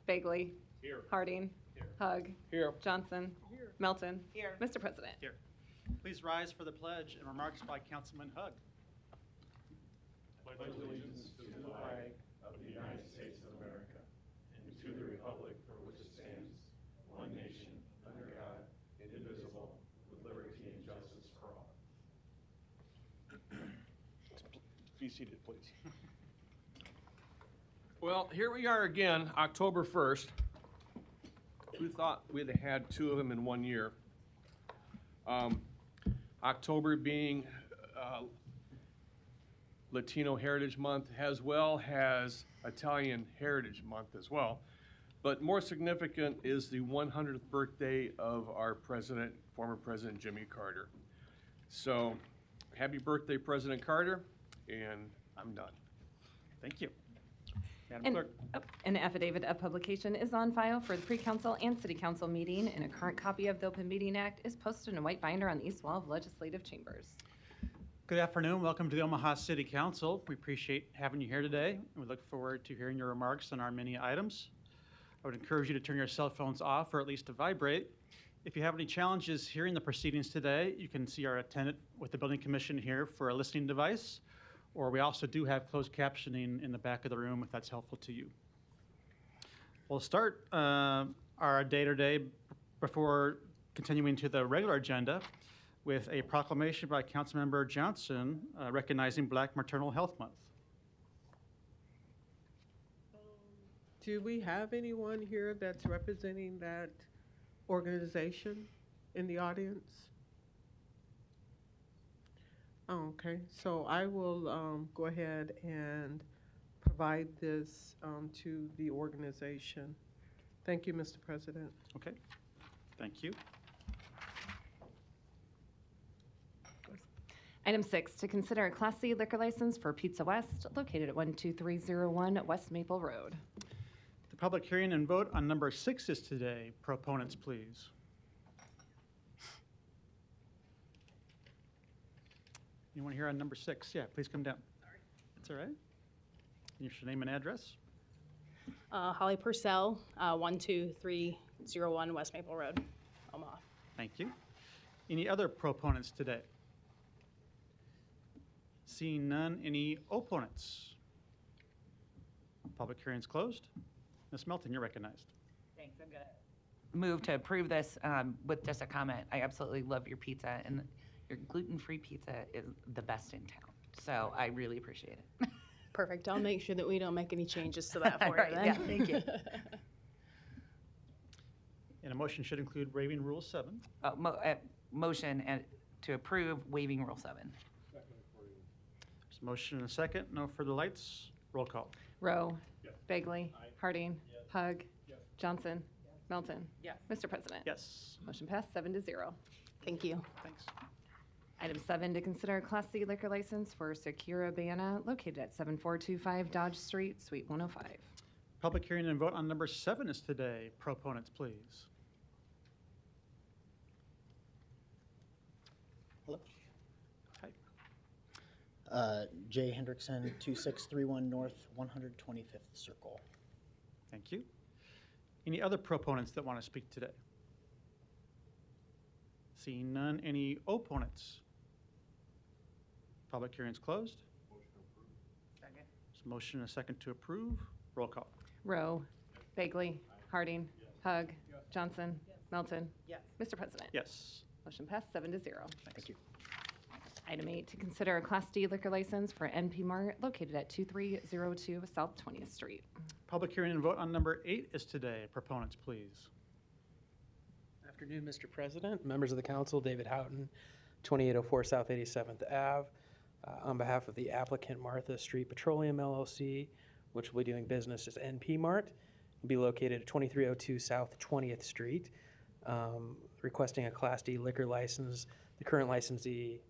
Bagley. Here. Harding. Here. Hug. Here. Johnson. Here. Melton. Here. Mr. President. Here. Please rise for the pledge and remarks by Councilman Hug. Pledge allegiance to the flag of the United States of America and to the republic for which it stands, one nation, under God, indivisible, with liberty and justice for all. Be seated, please. Well, here we are again, October 1st. We thought we'd had two of them in 1 year. October being Latino Heritage Month, as well as Italian Heritage Month as well. But more significant is the 100th birthday of our president, former President Jimmy Carter. So happy birthday, President Carter, and I'm done. Thank you. Madam Clerk. An affidavit of publication is on file for the pre-council and city council meeting, and a current copy of the Open Meeting Act is posted in a white binder on the east wall of legislative chambers. Good afternoon. Welcome to the Omaha City Council. We appreciate having you here today, and we look forward to hearing your remarks on our many items. I would encourage you to turn your cell phones off or at least to vibrate. If you have any challenges hearing the proceedings today, you can see our attendant with the Building Commission here for a listening device, or we also do have closed captioning in the back of the room if that's helpful to you. We'll start our day today before continuing to the regular agenda with a proclamation by Councilmember Johnson recognizing Black Maternal Health Month. Do we have anyone here that's representing that organization in the audience? Oh, okay, so I will go ahead and provide this to the organization. Thank you, Mr. President. Okay, thank you. Item 6, to consider a Class C liquor license for Pizza West, located at 12301 West Maple Road. The public hearing and vote on number 6 is today. Proponents, please. Anyone here on number 6? Yeah, please come down. Sorry. That's all right. Your name and address? Holly Purcell, 12301 West Maple Road, Omaha. Thank you. Any other proponents today? Seeing none, any opponents? Public hearing's closed. Ms. Melton, you're recognized. Thanks. I'm going to move to approve this with just a comment. I absolutely love your pizza, and your gluten-free pizza is the best in town. So I really appreciate it. Perfect. I'll make sure that we don't make any changes to that for Right, you then. yeah, thank you. And a motion should include waiving Rule 7. Motion to approve waiving Rule 7. There's a motion and a second. No further lights. Roll call. Rowe. Yes. Bagley. Harding. Yes. Hug. Yes. Johnson. Melton. Yes. Mr. President. Yes. Motion passed 7-0. Thank you. Thanks. Item 7, to consider a Class C liquor license for Secura Banana, located at 7425 Dodge Street, Suite 105. Public hearing and vote on number 7 is today. Proponents, please. Hello. Hi. Jay Hendrickson, 2631 North 125th Circle. Thank you. Any other proponents that want to speak today? Seeing none, any opponents? Public hearing's closed. Second. There's a motion and a second to approve. Roll call. Rowe. Bagley. Harding. Hug. Johnson. Melton. Yes. Mr. President. Yes. Motion passed 7-0. Thank you. Item 8, to consider a Class D liquor license for NP Mart, located at 2302 South 20th Street. Public hearing and vote on number 8 is today. Proponents, please. Afternoon, Mr. President, members of the council, David Houghton, 2804 South 87th Ave. On behalf of the applicant Martha Street Petroleum LLC, which will be doing business as NP Mart, will be located at 2302 South 20th Street, requesting a Class D liquor license. The current licensee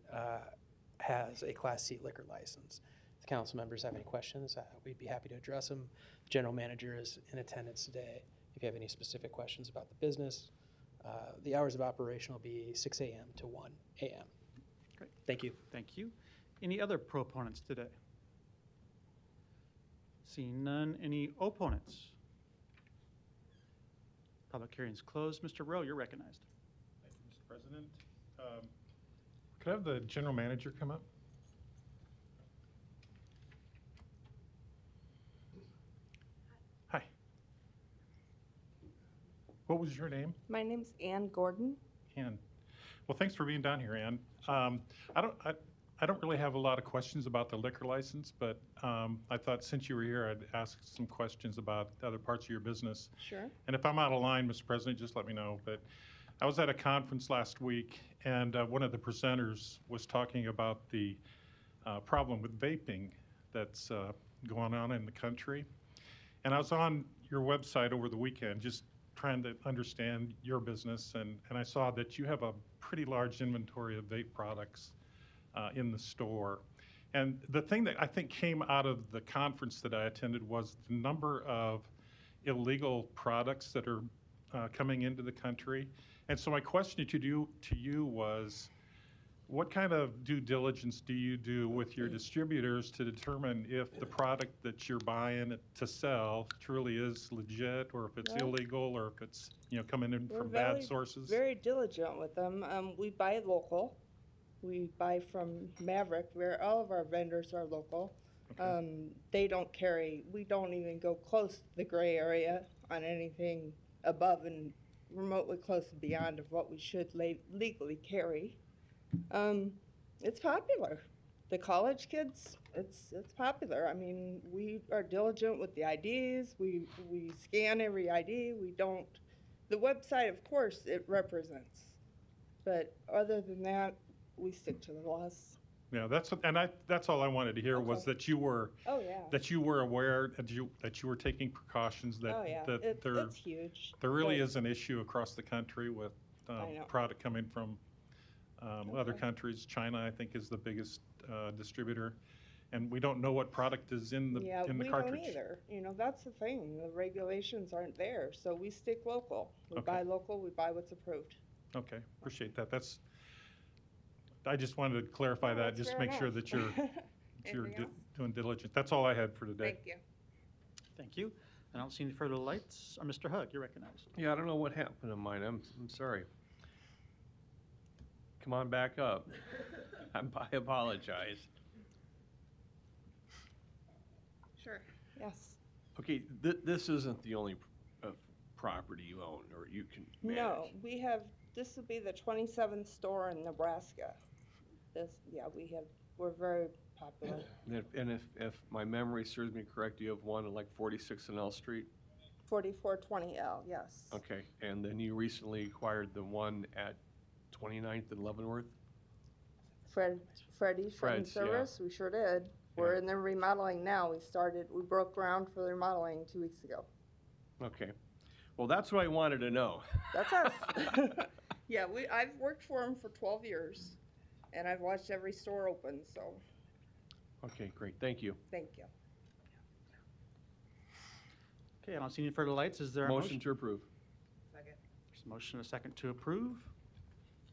has a Class C liquor license. If the council members have any questions, we'd be happy to address them. The general manager is in attendance today. If you have any specific questions about the business, the hours of operation will be 6 a.m. to 1 a.m. Great. Thank you. Thank you. Any other proponents today? Seeing none, any opponents? Public hearing is closed. Mr. Rowe, you're recognized. Thank you, Mr. President. Could I have the general manager come up? Hi. What was your name? My name's Ann Gordon. Ann. Well, thanks for being down here, Ann. I don't really have a lot of questions about the liquor license, but I thought since you were here, I'd ask some questions about other parts of your business. Sure. And if I'm out of line, Mr. President, just let me know. But I was at a conference last week, and one of the presenters was talking about the problem with vaping that's going on in the country. And I was on your website over the weekend just trying to understand your business, and I saw that you have a pretty large inventory of vape products in the store. And the thing that I think came out of the conference that I attended was the number of illegal products that are coming into the country. And so my question to you was, what kind of due diligence do you do with your distributors to determine if the product that you're buying to sell truly is legit, or if it's Well, illegal, or if it's coming in We're from bad very- sources? Very diligent with them. We buy local. We buy from Maverick, where all of our vendors are local. Okay. They don't carry, we don't even go close to the gray area on anything above and remotely close and beyond of what we should legally carry. It's popular. The college kids, it's popular. I mean, we are diligent with the IDs. We scan every ID. We don't, the website, of course, it represents. But other than that, we stick to the laws. Yeah, that's all I wanted to hear was Okay. that you were Oh, yeah. aware that you were taking precautions that Oh, yeah. that It's huge. there really but- is an issue across the country with I know. product coming from other Okay. countries. China, I think, is the biggest distributor, and we don't know what product is in the Yeah, we cartridge. don't either. That's the thing. The regulations aren't there, so we stick local. We Okay. buy local, we buy what's approved. Okay, appreciate that. I just wanted to clarify No, that, that's just to fair make sure enough. that you're Anything else? doing diligence. That's all I had for today. Thank you. Thank you. I don't see any further lights. Mr. Hug, you're recognized. Yeah, I don't know what happened to mine. I'm sorry. Come on back up. I apologize. Sure. Yes. Okay, this isn't the only property you own or you can manage. No, this will be the 27th store in Nebraska. We're very popular. And if my memory serves me correct, you have one at like 46 and L Street? 4420L, yes. Okay, and then you recently acquired the one at 29th and Leavenworth? Freddy's Shred and Fred's, yeah. Service, we sure did. We're Yeah. in the remodeling now. We broke ground for the remodeling 2 weeks ago. Okay. Well, that's what I wanted to know. That's us. Yeah, I've worked for them for 12 years, and I've watched every store open, so Okay, great, thank you. thank you. Okay, I don't see any further lights. Is there a Motion motion? to approve. There's a motion and a second to approve.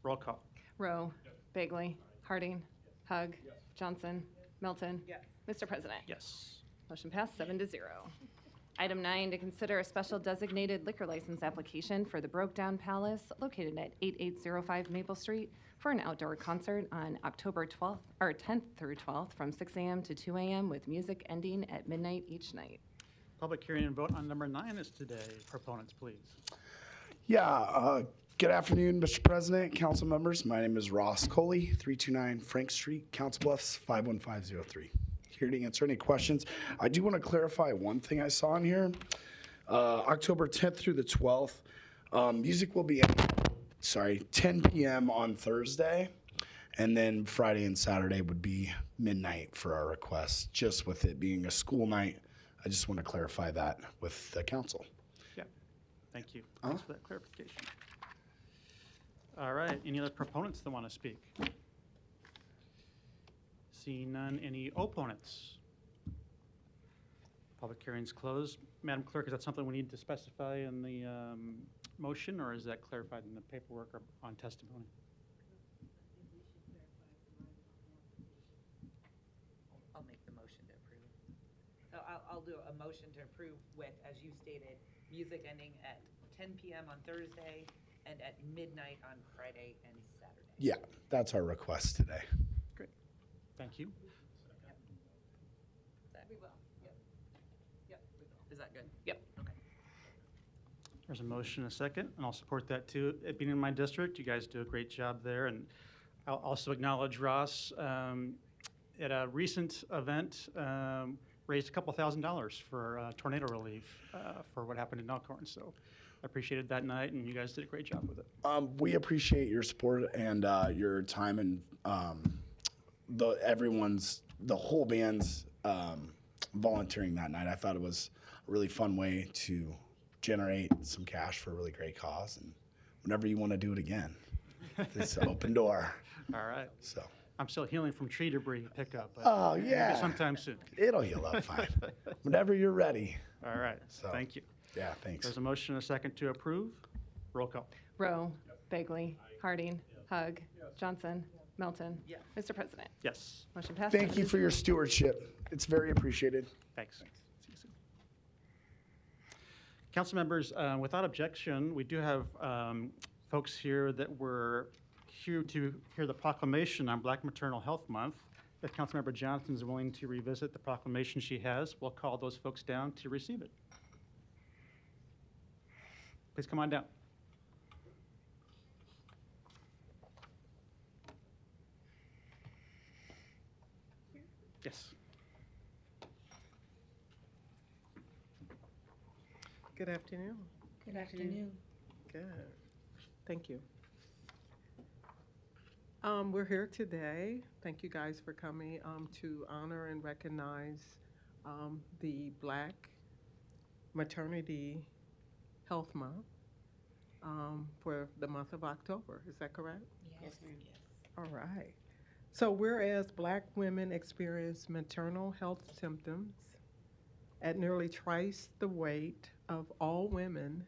Roll call. Rowe. Bagley. Harding. Hug. Johnson. Milton. Yes. Mr. President. Yes. Motion passed 7-0. Item 9, to consider a special designated liquor license application for the Broke Down Palace located at 8805 Maple Street for an outdoor concert on October 10th through 12th from 6 a.m. to 2 a.m. with music ending at midnight each night. Public hearing and vote on number 9 is today. Proponents, please. Yeah, good afternoon, Mr. President, council members. My name is Ross Coley, 329 Frank Street, Council Bluffs, 51503. Here to answer any questions. I do want to clarify one thing I saw in here. October 10th through the 12th, music will be at, 10 p.m. on Thursday, and then Friday and Saturday would be midnight for our request. Just with it being a school night, I just want to clarify that with the council. Yeah. Thank you. Thanks for that clarification. All right. Any other proponents that want to speak? Seeing none, any opponents? Public hearing's closed. Madam Clerk, is that something we need to specify in the motion, or is that clarified in the paperwork or on testimony? I'll make the motion to approve. So I'll do a motion to approve with, as you stated, music ending at 10 p.m. on Thursday and at midnight on Friday and Saturday. Yeah, that's our request today. Thank you. We will. Yep. Yep. We will. Is that good? Yep. Okay. There's a motion and a second, and I'll support that too. It being in my district, you guys do a great job there. And I'll also acknowledge Ross at a recent event, raised a couple $1,000s for tornado relief for what happened in Elkhorn. So I appreciated that night, and you guys did a great job with it. We appreciate your support and your time and the whole band's volunteering that night. I thought it was a really fun way to generate some cash for a really great cause. And whenever you want to do it again, it's an open door. All right. So. I'm still healing from tree debris pickup. But Oh, maybe yeah. sometime soon. It'll heal up fine. Whenever you're ready. All right. So. Thank you. Yeah, thanks. There's a motion and a second to approve. Roll call. Rowe, Bagley, Harding, Hug, Johnson, Melton. Yes. Mr. President, Yes. motion passed. Thank you for your stewardship. It's very appreciated. Thanks. See you soon. Council members, without objection, we do have folks here that were here to hear the proclamation on Black Maternal Health Month. If Councilmember Johnson is willing to revisit the proclamation she has, we'll call those folks down to receive it. Please come on down. Yes. Good afternoon. Good afternoon. Good. Thank you. We're here today. Thank you guys for coming to honor and recognize the Black Maternity Health Month for the month of October. Is that correct? Yes, ma'am. All right. So whereas Black women experience maternal health symptoms at nearly twice the rate of all women,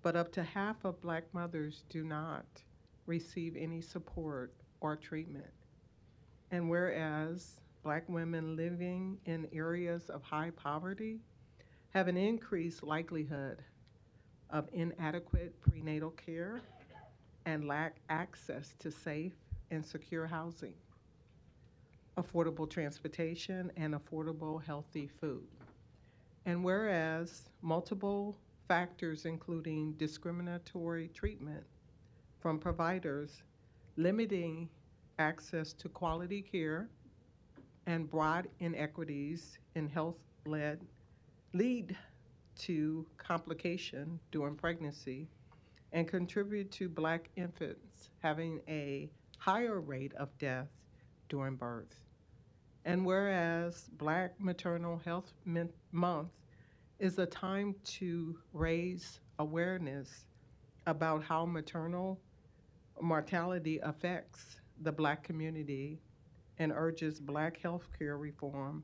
but up to half of Black mothers do not receive any support or treatment. And whereas Black women living in areas of high poverty have an increased likelihood of inadequate prenatal care and lack access to safe and secure housing, affordable transportation, and affordable healthy food. And whereas multiple factors including discriminatory treatment from providers limiting access to quality care and broad inequities in health lead to complication during pregnancy and contribute to Black infants having a higher rate of death during birth. And whereas Black Maternal Health Month is a time to raise awareness about how maternal mortality affects the Black community and urges Black healthcare reform,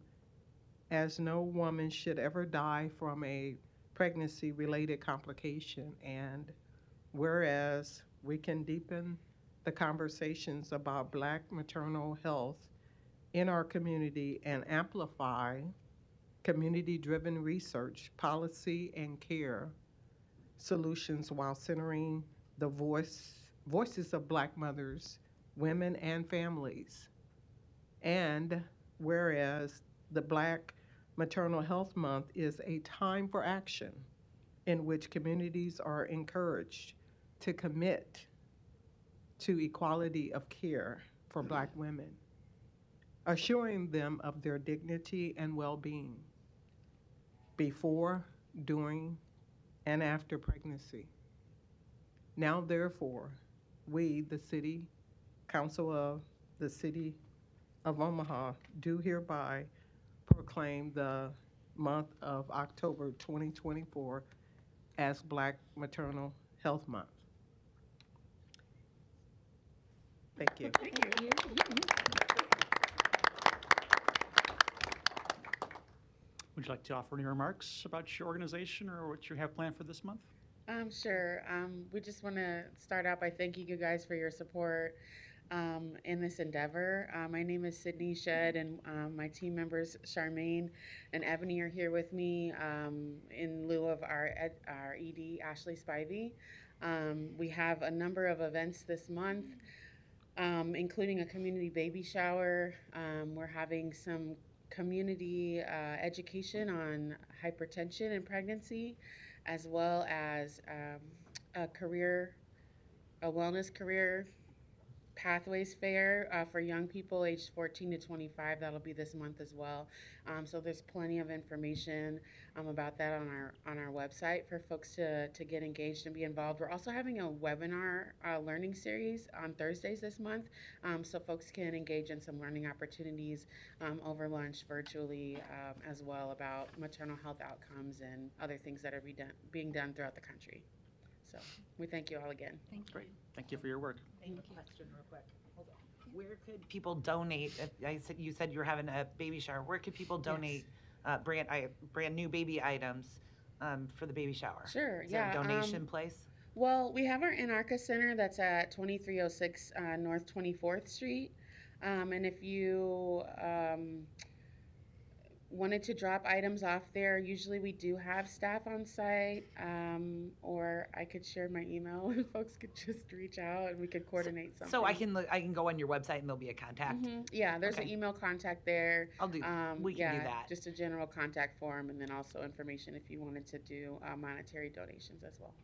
as no woman should ever die from a pregnancy-related complication. And whereas we can deepen the conversations about Black maternal health in our community and amplify community-driven research, policy, and care solutions while centering the voices of Black mothers, women, and families. And whereas the Black Maternal Health Month is a time for action in which communities are encouraged to commit to equality of care for Black women, assuring them of their dignity and well-being before, during, and after pregnancy. Now, therefore, we, the City Council of the City of Omaha, do hereby proclaim the month of October 2024 as Black Maternal Health Month. Thank you. Thank you. Would you like to offer any remarks about your organization or what you have planned for this month? Sure. We just want to start out by thanking you guys for your support. in this endeavor. My name is Sydney Shedd, and my team members Charmaine and Ebony are here with me in lieu of our ED, Ashley Spivey. We have a number of events this month, including a community baby shower. We're having some community education on hypertension and pregnancy, as well as a wellness career pathways fair for young people aged 14 to 25. That'll be this month as well. So there's plenty of information about that on our website for folks to get engaged and be involved. We're also having a webinar learning series on Thursdays this month, so folks can engage in some learning opportunities over lunch virtually as well about maternal health outcomes and other things that are being done throughout the country. So we thank you all again. Great. Thank you for your work. Question real quick. Hold on. Where could people donate? You said you're having a baby shower. Where could people donate brand new baby items for the baby shower? Sure. Is there a donation place? Well, we have our Anarcha Center that's at 2306 North 24th Street. And if you wanted to drop items off there, usually we do have staff on site, or I could share my email and folks could just reach out and we could coordinate something. So I can go on your website and there'll be a contact. Yeah, there's an Okay. email contact there. We can do that. Just a general contact form, and then also information if you wanted to do monetary donations as well.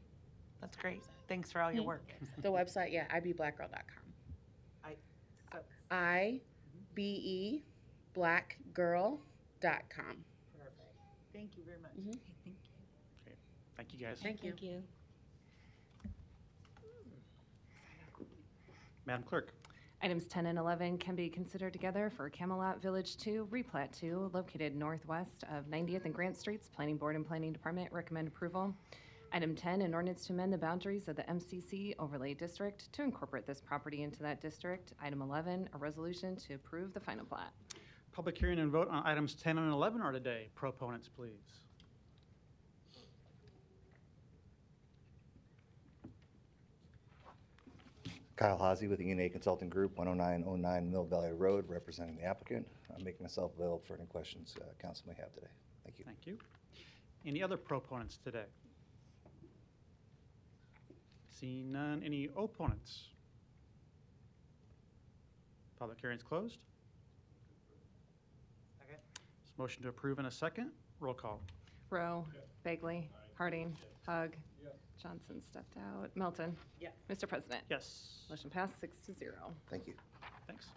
That's great. Thanks for all your work. The website, ibeblackgirl.com. ibeblackgirl.com. Perfect. Thank you very much. Thank you, guys. Thank you. Madam Clerk. Items 10 and 11 can be considered together for Camelot Village 2, Replat 2, located northwest of 90th and Grant Streets. Planning Board and Planning Department recommend approval. Item 10, an ordinance to amend the boundaries of the MCC overlay district to incorporate this property into that district. Item 11, a resolution to approve the final plat. Public hearing and vote on items 10 and 11 are today. Proponents, please. Kyle Hazy with the ENA Consulting Group, 10909 Mill Valley Road, representing the applicant. I'm making myself available for any questions council may have today. Thank you. Thank you. Any other proponents today? Seeing none, any opponents? Public hearing's closed. Second. Motion to approve in a second. Roll call. Rowe. Bagley. Harding. Hug. Johnson stepped out. Melton. Yes. Mr. President. Yes. Motion passed 6-0. Thank you. Thanks.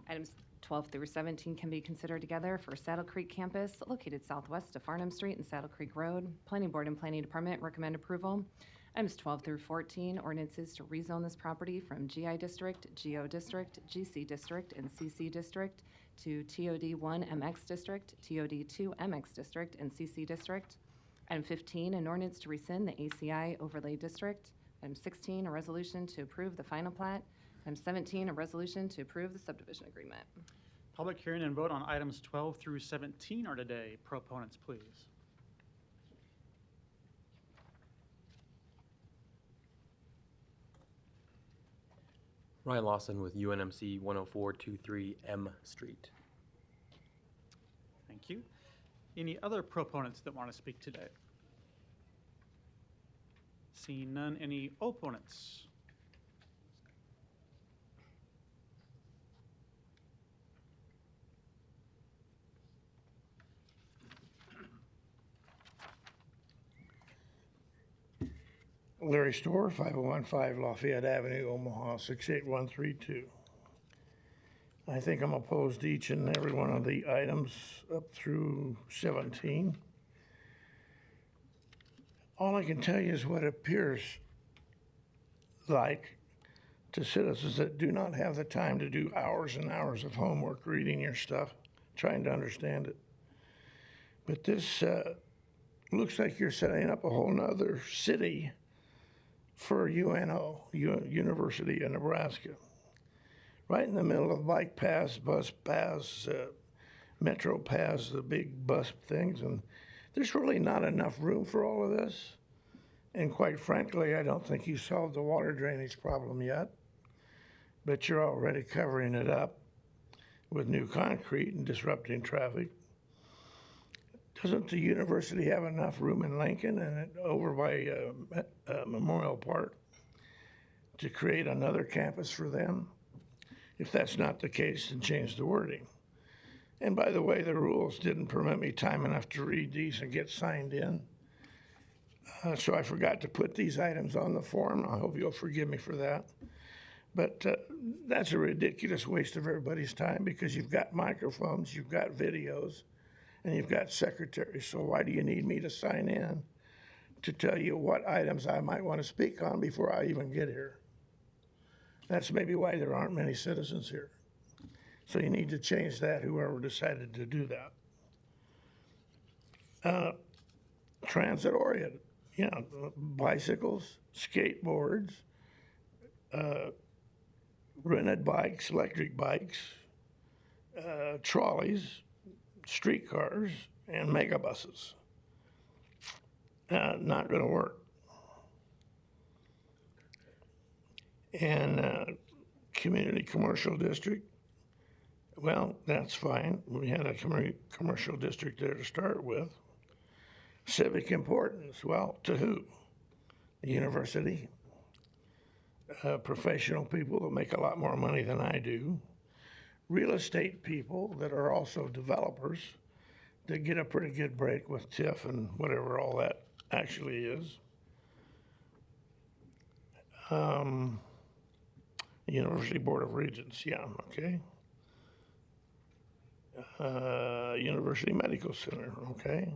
Items 12 through 17 can be considered together for Saddle Creek Campus, located southwest of Farnham Street and Saddle Creek Road. Planning Board and Planning Department recommend approval. Items 12 through 14, ordinances to rezone this property from GI District, GO District, GC District, and CC District to TOD1 MX District, TOD2 MX District, and CC District. Item 15, an ordinance to rescind the ACI Overlay District. Item 16, a resolution to approve the final plat. Item 17, a resolution to approve the subdivision agreement. Public hearing and vote on items 12 through 17 are today. Proponents, please. Ryan Lawson with UNMC 10423 M Street. Thank you. Any other proponents that want to speak today? Seeing none, any opponents? Larry Storr, 5015 Lafayette Avenue, Omaha, 68132. I think I'm opposed to each and every one of the items up through 17. All I can tell you is what it appears like to citizens that do not have the time to do hours and hours of homework, reading your stuff, trying to understand it. But this looks like you're setting up a whole nother city for UNO, University of Nebraska. Right in the middle of bike paths, bus paths, metro paths, the big bus things, and there's really not enough room for all of this. And quite frankly, I don't think you solved the water drainage problem yet. but you're already covering it up with new concrete and disrupting traffic. Doesn't the university have enough room in Lincoln and over by Memorial Park to create another campus for them? If that's not the case, then change the wording. And by the way, the rules didn't permit me time enough to read these and get signed in. So I forgot to put these items on the form. I hope you'll forgive me for that. But that's a ridiculous waste of everybody's time because you've got microphones, you've got videos, and you've got secretaries. So why do you need me to sign in to tell you what items I might want to speak on before I even get here? That's maybe why there aren't many citizens here. So you need to change that, whoever decided to do that. Transit-oriented, bicycles, skateboards, rented bikes, electric bikes, trolleys, streetcars, and megabuses. Not going to work. And community commercial district, well, that's fine. We had a commercial district there to start with. Civic importance, well, to who? The university. Professional people that make a lot more money than I do. Real estate people that are also developers that get a pretty good break with TIF and whatever all that actually is. University Board of Regents, yeah, okay. University Medical Center, okay.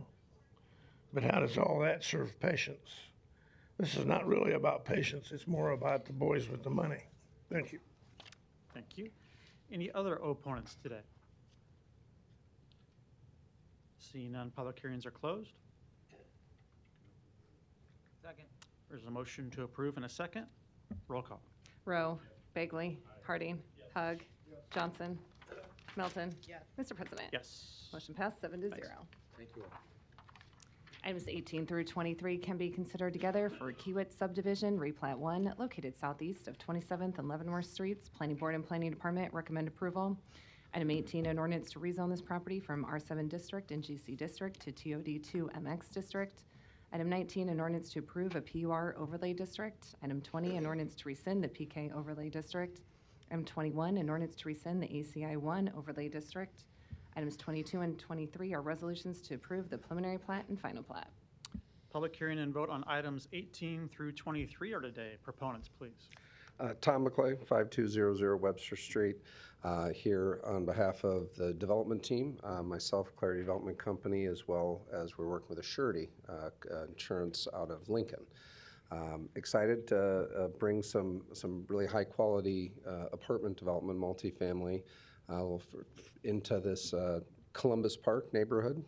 But how does all that serve patients? This is not really about patients, it's more about the boys with the money. Thank you. Thank you. Any other opponents today? Seeing none, public hearings are closed. Second. There's a motion to approve and a second. Roll call. Rowe. Bagley. Harding. Hug. Johnson. Melton. Mr. President. Yes. Motion passed 7-0. Thank you all. Items 18 through 23 can be considered together for Kiewit subdivision, replat 1, located southeast of 27th and Leavenworth Streets. Planning Board and Planning Department recommend approval. Item 18, an ordinance to rezone this property from R7 District and GC District to TOD2 MX District. Item 19, an ordinance to approve a PUR overlay district. Item 20, an ordinance to rescind the PK overlay district. Item 21, an ordinance to rescind the ACI 1 overlay district. Items 22 and 23 are resolutions to approve the preliminary plat and final plat. Public hearing and vote on items 18 through 23 are today. Proponents, please. Tom McClay, 5200 Webster Street, here on behalf of the development team, myself, Clarity Development Company, as well as we're working with a surety insurance out of Lincoln. Excited to bring some really high quality apartment development, multifamily, into this Columbus Park neighborhood,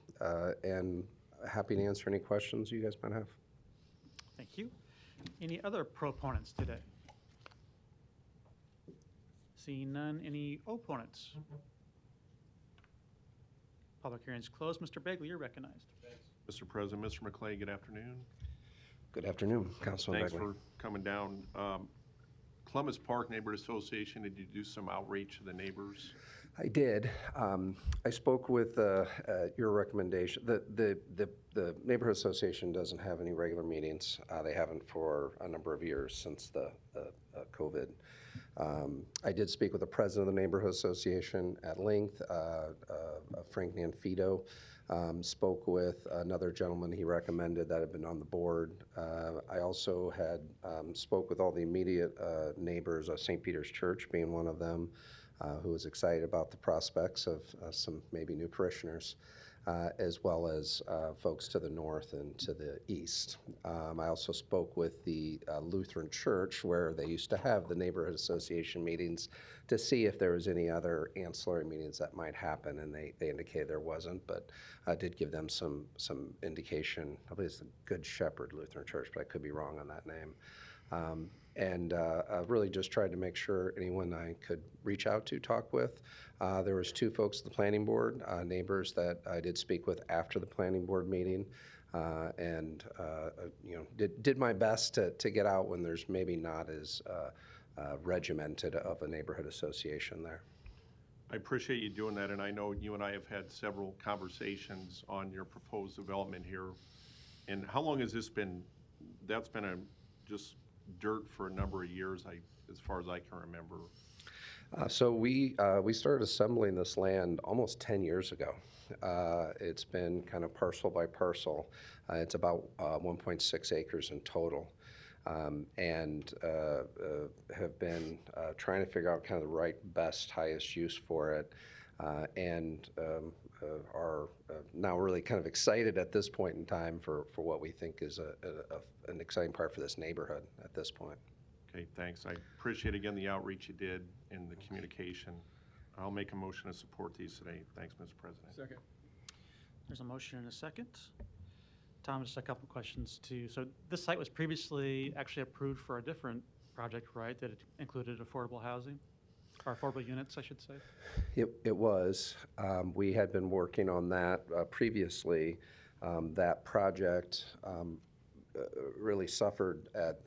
and happy to answer any questions you guys might have. Thank you. Any other proponents today? Seeing none, any opponents? Public hearing is closed. Mr. Bagley, you're recognized. Mr. President, Mr. McClay, good afternoon. Good afternoon, Councilman Thanks Begley. for coming down. Columbus Park Neighborhood Association, did you do some outreach to the neighbors? I did. I spoke with your recommendation. The Neighborhood Association doesn't have any regular meetings. They haven't for a number of years since the COVID. I did speak with the president of the Neighborhood Association at length, Frank Nanfito. Spoke with another gentleman he recommended that had been on the board. I also had spoke with all the immediate neighbors, St. Peter's Church being one of them, who was excited about the prospects of some maybe new parishioners, as well as folks to the north and to the east. I also spoke with the Lutheran Church, where they used to have the neighborhood association meetings, to see if there was any other ancillary meetings that might happen, and they indicated there wasn't, but I did give them some indication. I believe it's the Good Shepherd Lutheran Church, but I could be wrong on that name. And I really just tried to make sure anyone I could reach out to, talk with. There was two folks at the planning board, neighbors that I did speak with after the planning board meeting, and did my best to get out when there's maybe not as regimented of a neighborhood association there. I appreciate you doing that, and I know you and I have had several conversations on your proposed development here. And how long has this been, that's been just dirt for a number of years, as far as I can remember. So we started assembling this land almost 10 years ago. It's been kind of parcel by parcel. It's about 1.6 acres in total. And have been trying to figure out kind of the right, best, highest use for it, and are now really kind of excited at this point in time for what we think is an exciting part for this neighborhood at this point. Okay, thanks. I appreciate again the outreach you did and the communication. I'll make a motion to support these today. Thanks, Mr. President. Second. There's a motion and a second. Tom, just a couple questions too. So this site was previously actually approved for a different project, right? That it included affordable housing, or affordable units, I should say. It was. We had been working on that previously. That project really suffered at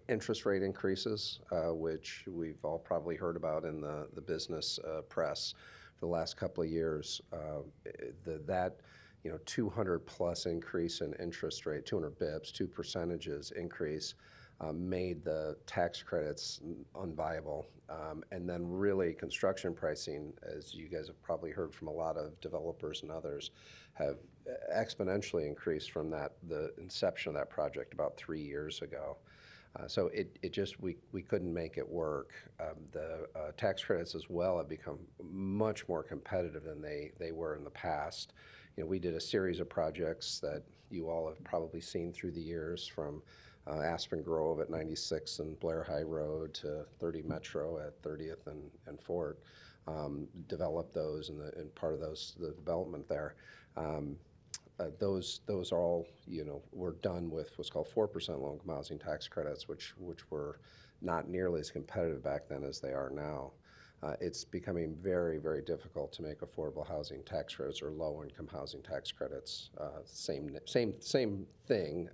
interest rate increases, which we've all probably heard about in the business press for the last couple of years. That 200 plus increase in interest rate, 200 bips, 2 percentages increase, made the tax credits unviable. And then really construction pricing, as you guys have probably heard from a lot of developers and others, have exponentially increased from the inception of that project about 3 years ago. So it just, we couldn't make it work. The tax credits as well have become much more competitive than they were in the past. We did a series of projects that you all have probably seen through the years, from Aspen Grove at 96 and Blair High Road to 30 Metro at 30th and Fort. Developed those and part of the development there. Those are all, were done with what's called 4% low-income housing tax credits, which were not nearly as competitive back then as they are now. It's becoming very, very difficult to make affordable housing tax credits or low-income housing tax credits. Same thing,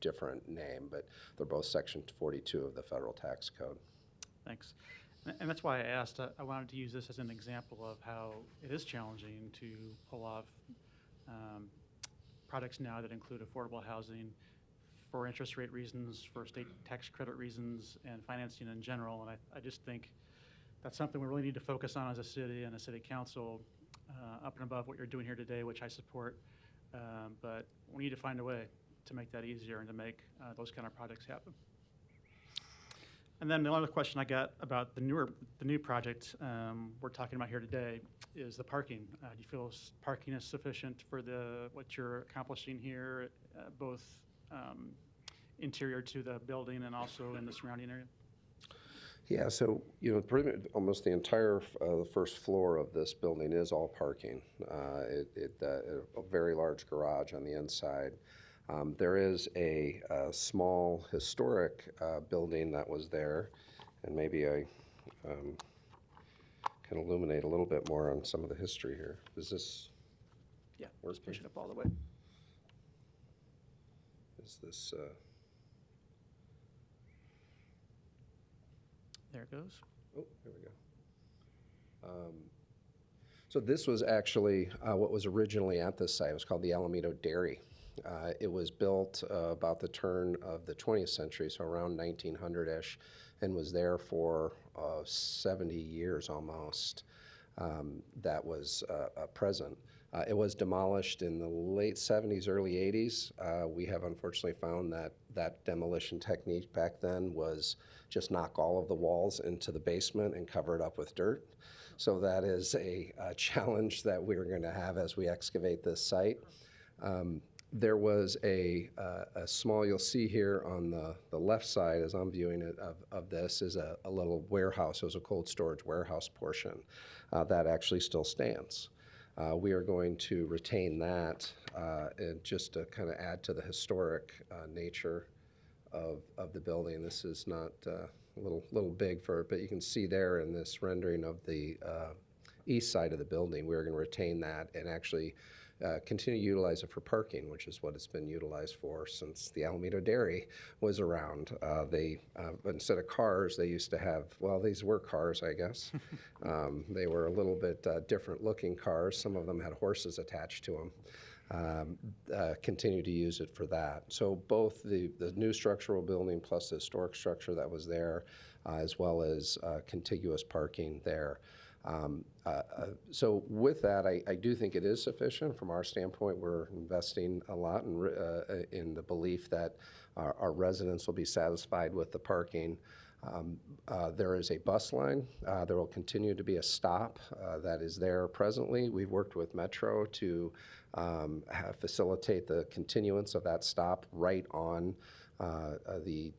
different name, but they're both Section 42 of the federal tax code. Thanks. And that's why I asked. I wanted to use this as an example of how it is challenging to pull off projects now that include affordable housing for interest rate reasons, for state tax credit reasons, and financing in general. And I just think that's something we really need to focus on as a city and a city council, up and above what you're doing here today, which I support. But we need to find a way to make that easier and to make those kind of projects happen. And then the other question I got about the new project we're talking about here today is the parking. Do you feel parking is sufficient for what you're accomplishing here, both interior to the building and also in the surrounding area? Yeah, so pretty much almost the entire the first floor of this building is all parking. A very large garage on the inside. There is a small historic building that was there, and maybe I can illuminate a little bit more on some of the history here. Is this? Yeah, let's push it up all the way. Is this? There it goes. Oh, there we go. So this was actually what was originally at this site. It was called the Alameda Dairy. It was built about the turn of the 20th century, so around 1900-ish, and was there for 70 years almost. That was present. It was demolished in the late 70s, early 80s. We have unfortunately found that demolition technique back then was just knock all of the walls into the basement and cover it up with dirt. So that is a challenge that we're going to have as we excavate this site. There was a small, you'll see here on the left side as I'm viewing it of this, is a little warehouse. It was a cold storage warehouse portion that actually still stands. We are going to retain that and just to kind of add to the historic nature of the building. This is not a little big for it, but you can see there in this rendering of the east side of the building, we're going to retain that and actually continue to utilize it for parking, which is what it's been utilized for since the Alameda Dairy was around. Instead of cars, they used to have, well, these were cars, I guess. They were a little bit different looking cars. Some of them had horses attached to them. Continue to use it for that. So both the new structural building plus the historic structure that was there, as well as contiguous parking there. So with that, I do think it is sufficient. From our standpoint, we're investing a lot in the belief that our residents will be satisfied with the parking. There is a bus line. There will continue to be a stop that is there presently. We've worked with Metro to facilitate the continuance of that stop right on the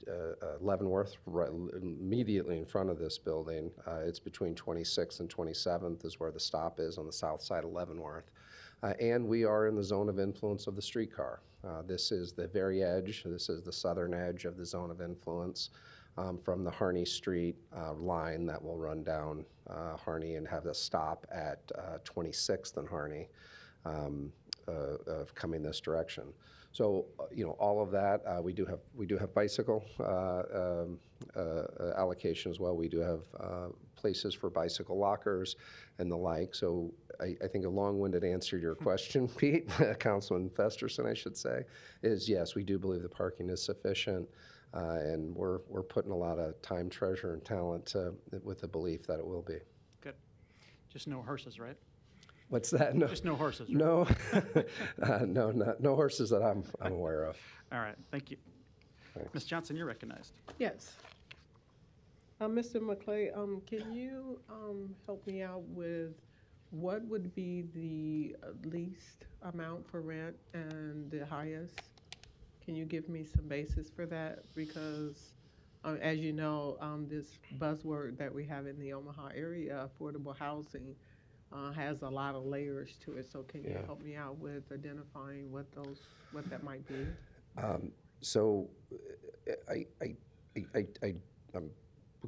Leavenworth, right immediately in front of this building. It's between 26th and 27th is where the stop is on the south side of Leavenworth. And we are in the zone of influence of the streetcar. This is the very edge. This is the southern edge of the zone of influence from the Harney Street line that will run down Harney and have a stop at 26th and Harney of coming this direction. So, all of that, we do have bicycle allocation as well. We do have places for bicycle lockers and the like. So I think a long-winded answer to your question, Pete, Councilman Festerson, I should say, is yes, we do believe the parking is sufficient. And we're putting a lot of time, treasure, and talent with the belief that it will be. Good. Just no horses, right? What's that? No. Just no horses, right? No, no horses that I'm aware of. All right, thank you. Thanks. Ms. Johnson, you're recognized. Yes. Mr. McClay, can you help me out with what would be the least amount for rent and the highest? Can you give me some basis for that? Because as you know, this buzzword that we have in the Omaha area, affordable housing, has a lot of layers to it. So can you help me out with identifying what that might be? So I will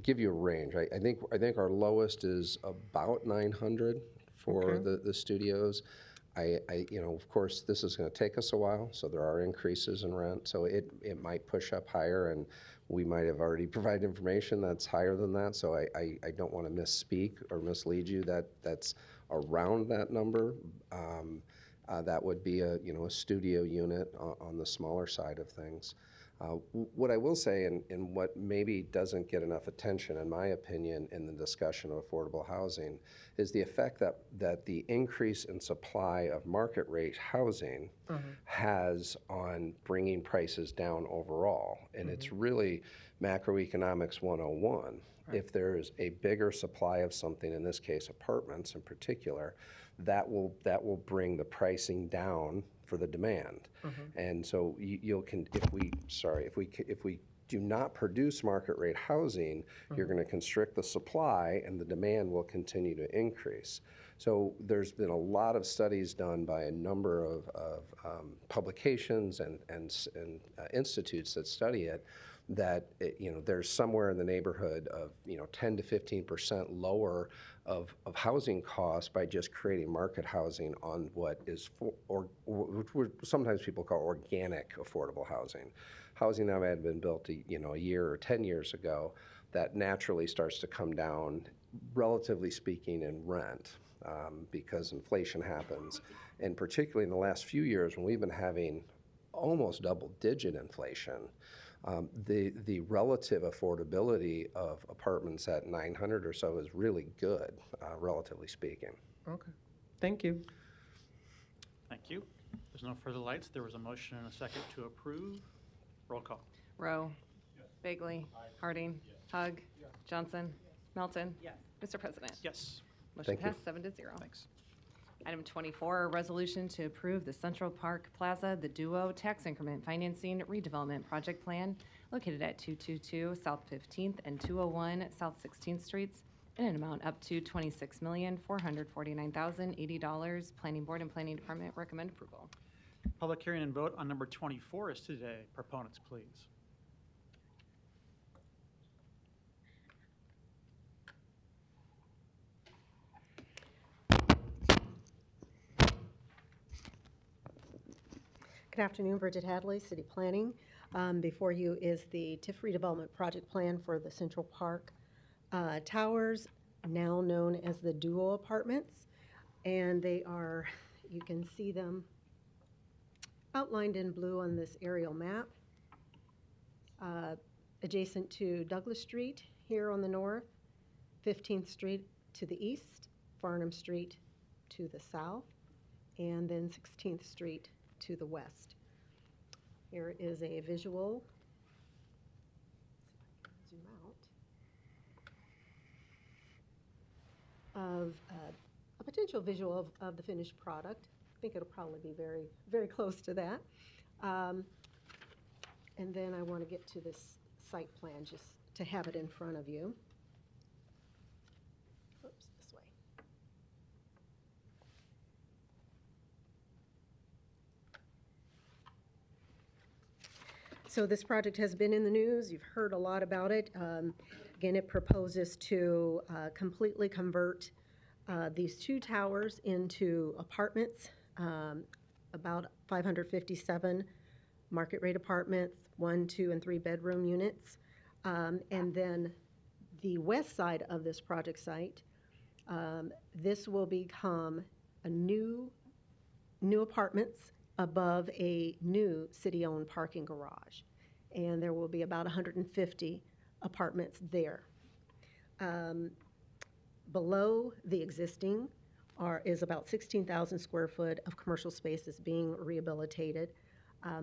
give you a range. I think our lowest is about 900 for the studios. Of course, this is going to take us a while, so there are increases in rent. So it might push up higher, and we might have already provided information that's higher than that. So I don't want to misspeak or mislead you. That's around that number. That would be a studio unit on the smaller side of things. What I will say, and what maybe doesn't get enough attention, in my opinion, in the discussion of affordable housing, is the effect that the increase in supply of market rate housing has on bringing prices down overall. And it's really macroeconomics 101. If there's a bigger supply of something, in this case apartments in particular, that will bring the pricing down for the demand. And so if we do not produce market rate housing, you're going to constrict the supply and the demand will continue to increase. So there's been a lot of studies done by a number of publications and institutes that study it, that there's somewhere in the neighborhood of 10 to 15% lower of housing costs by just creating market housing on what is which sometimes people call organic affordable housing that had been built a year or 10 years ago, that naturally starts to come down, relatively speaking, in rent because inflation happens. And particularly in the last few years when we've been having almost double-digit inflation, the relative affordability of apartments at 900 or so is really good, relatively speaking. Okay, thank you. Thank you. There's no further lights. There was a motion and a second to approve. Roll call. Rowe. Bagley. Harding. Hug. Johnson. Melton. Mr. President. Yes. Motion Thank you. passed 7-0. Thanks. Item 24, a resolution to approve the Central Park Plaza, the Duo Tax Increment Financing Redevelopment Project Plan located at 222 South 15th and 201 South 16th Streets in an amount up to $26,449,080. Planning Board and Planning Department recommend approval. Public hearing and vote on number 24 is today. Proponents, please. Good afternoon, Bridget Hadley, City Planning. Before you is the TIF redevelopment project plan for the Central Park Towers, now known as the Duo Apartments. And they are, you can see them outlined in blue on this aerial map. Adjacent to Douglas Street here on the north, 15th Street to the east, Farnham Street to the south, and then 16th Street to the west. Here is a visual. Zoom out. Of a potential visual of the finished product. I think it'll probably be very, very close to that. And then I want to get to this site plan just to have it in front of you. Oops, this way. So this project has been in the news. You've heard a lot about it. Again, it proposes to completely convert these two towers into apartments, about 557 market rate apartments, 1, 2, and 3 bedroom units. And then the west side of this project site, this will become a new apartments above a new city-owned parking garage. And there will be about 150 apartments there. Below the existing is about 16,000 square foot of commercial spaces being rehabilitated.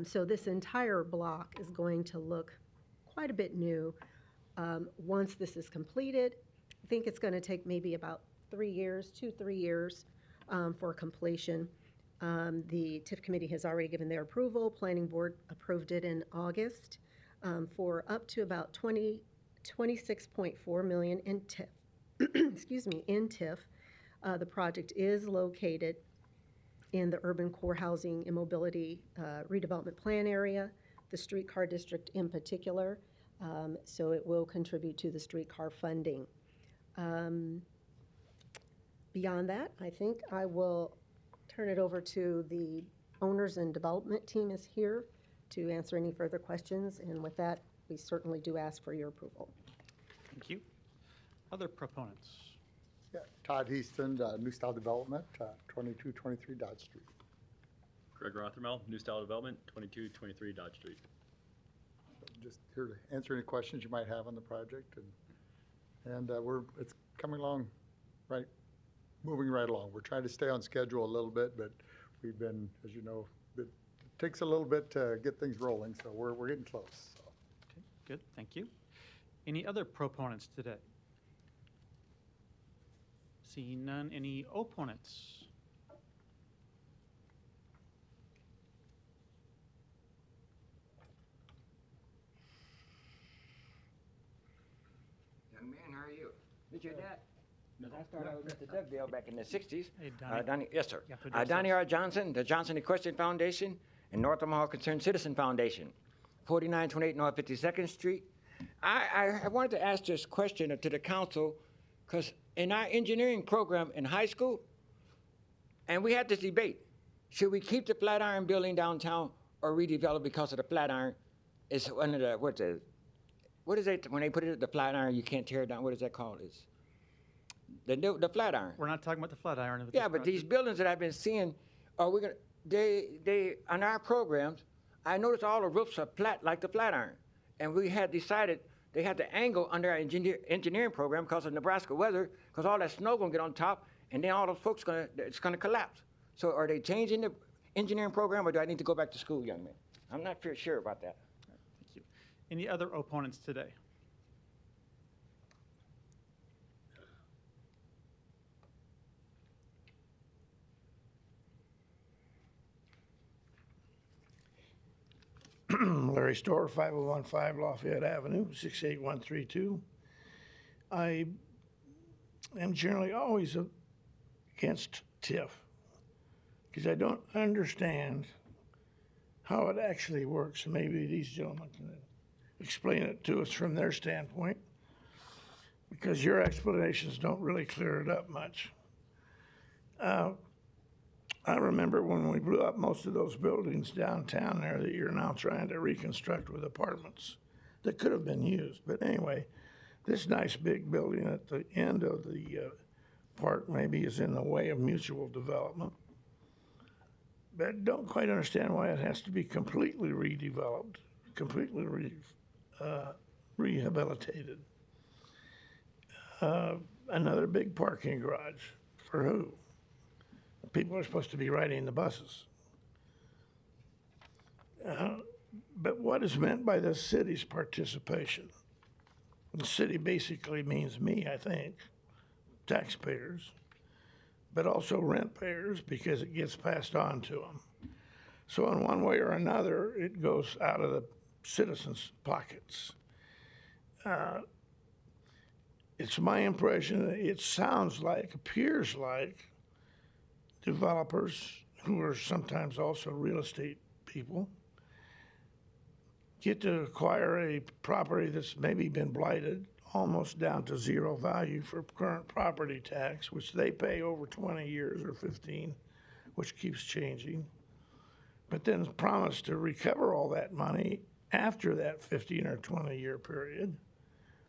So this entire block is going to look quite a bit new. Once this is completed, I think it's going to take maybe about 3 years, 2-3 years for completion. The TIF committee has already given their approval. Planning board approved it in August for up to about 26.4 million in TIF. Excuse me, in TIF. The project is located in the urban core housing and mobility redevelopment plan area, the streetcar district in particular. So it will contribute to the streetcar funding. Beyond that, I think I will turn it over to the owners and development team is here to answer any further questions. And with that, we certainly do ask for your approval. Thank you. Other proponents? Yeah, Todd Heaston, New Style Development, 2223 Dodge Street. Greg Rothermel, New Style Development, 2223 Dodge Street. Just here to answer any questions you might have on the project, and it's coming along moving right along. We're trying to stay on schedule a little bit, but we've been, as you know, it takes a little bit to get things rolling, so we're getting close. So. Okay, good, thank you. Any other proponents today? Seeing none, any opponents? Young man, how are you? Did your dad? I started out with Mr. Dugdale back in the 60s. Hey, Donnie. Yes, sir. You have to Donnie R. Johnson, the Johnson Equestrian Foundation, and North Omaha Concerned Citizen Foundation, 4928 North 52nd Street. I wanted to ask this question to the council, because in our engineering program in high school, and we had this debate, should we keep the Flatiron building downtown or redevelop because of the Flatiron is one of the, what is it, when they put it at the Flatiron, you can't tear it down, what is that called? It's the Flatiron. We're not talking about the Flatiron. Yeah, but these buildings that I've been seeing, are we gonna, they, on our programs, I noticed all the roofs are flat like the Flatiron. And we had decided they had to angle under our engineering program because of Nebraska weather, because all that snow gonna get on top, and then all those folks it's gonna collapse. So are they changing the engineering program, or do I need to go back to school, young man? I'm not sure about that. Thank you. Any other opponents today? Larry Storr, 5015 Lafayette Avenue, 68132. I am generally always against TIF because I don't understand how it actually works. Maybe these gentlemen can explain it to us from their standpoint, because your explanations don't really clear it up much. I remember when we blew up most of those buildings downtown there that you're now trying to reconstruct with apartments that could have been used. But anyway, this nice big building at the end of the park maybe is in the way of mutual development. But I don't quite understand why it has to be completely redeveloped, completely rehabilitated. Another big parking garage. For who? People are supposed to be riding the buses. But what is meant by the city's participation? The city basically means me, I think, taxpayers, but also rent payers because it gets passed on to them. So in one way or another, it goes out of the citizens' pockets. It's my impression that it sounds like, appears like, developers who are sometimes also real estate people get to acquire a property that's maybe been blighted almost down to zero value for current property tax, which they pay over 20 years or 15, which keeps changing, but then promise to recover all that money after that 15 or 20-year period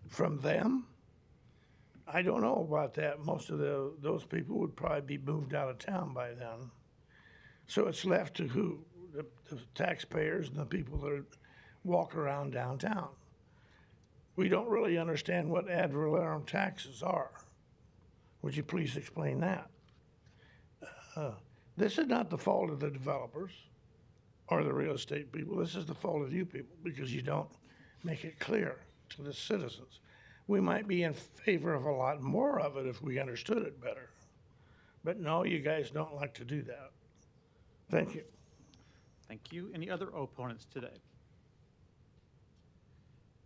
from them. I don't know about that. Most of those people would probably be moved out of town by then. So it's left to who? The taxpayers and the people that walk around downtown. We don't really understand what ad valorem taxes are. Would you please explain that? This is not the fault of the developers or the real estate people. This is the fault of you people because you don't make it clear to the citizens. We might be in favor of a lot more of it if we understood it better. But no, you guys don't like to do that. Thank you. Thank you. Any other opponents today?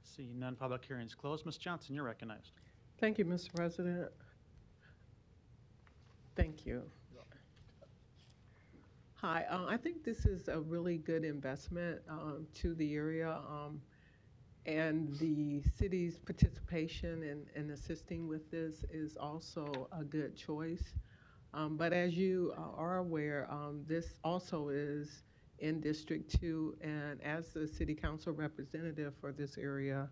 Seeing none, public hearings closed. Ms. Johnson, you're recognized. Thank you, Mr. President. Thank you. Hi, I think this is a really good investment to the area, and the city's participation in assisting with this is also a good choice. But as you are aware, this also is in District 2, and as the city council representative for this area,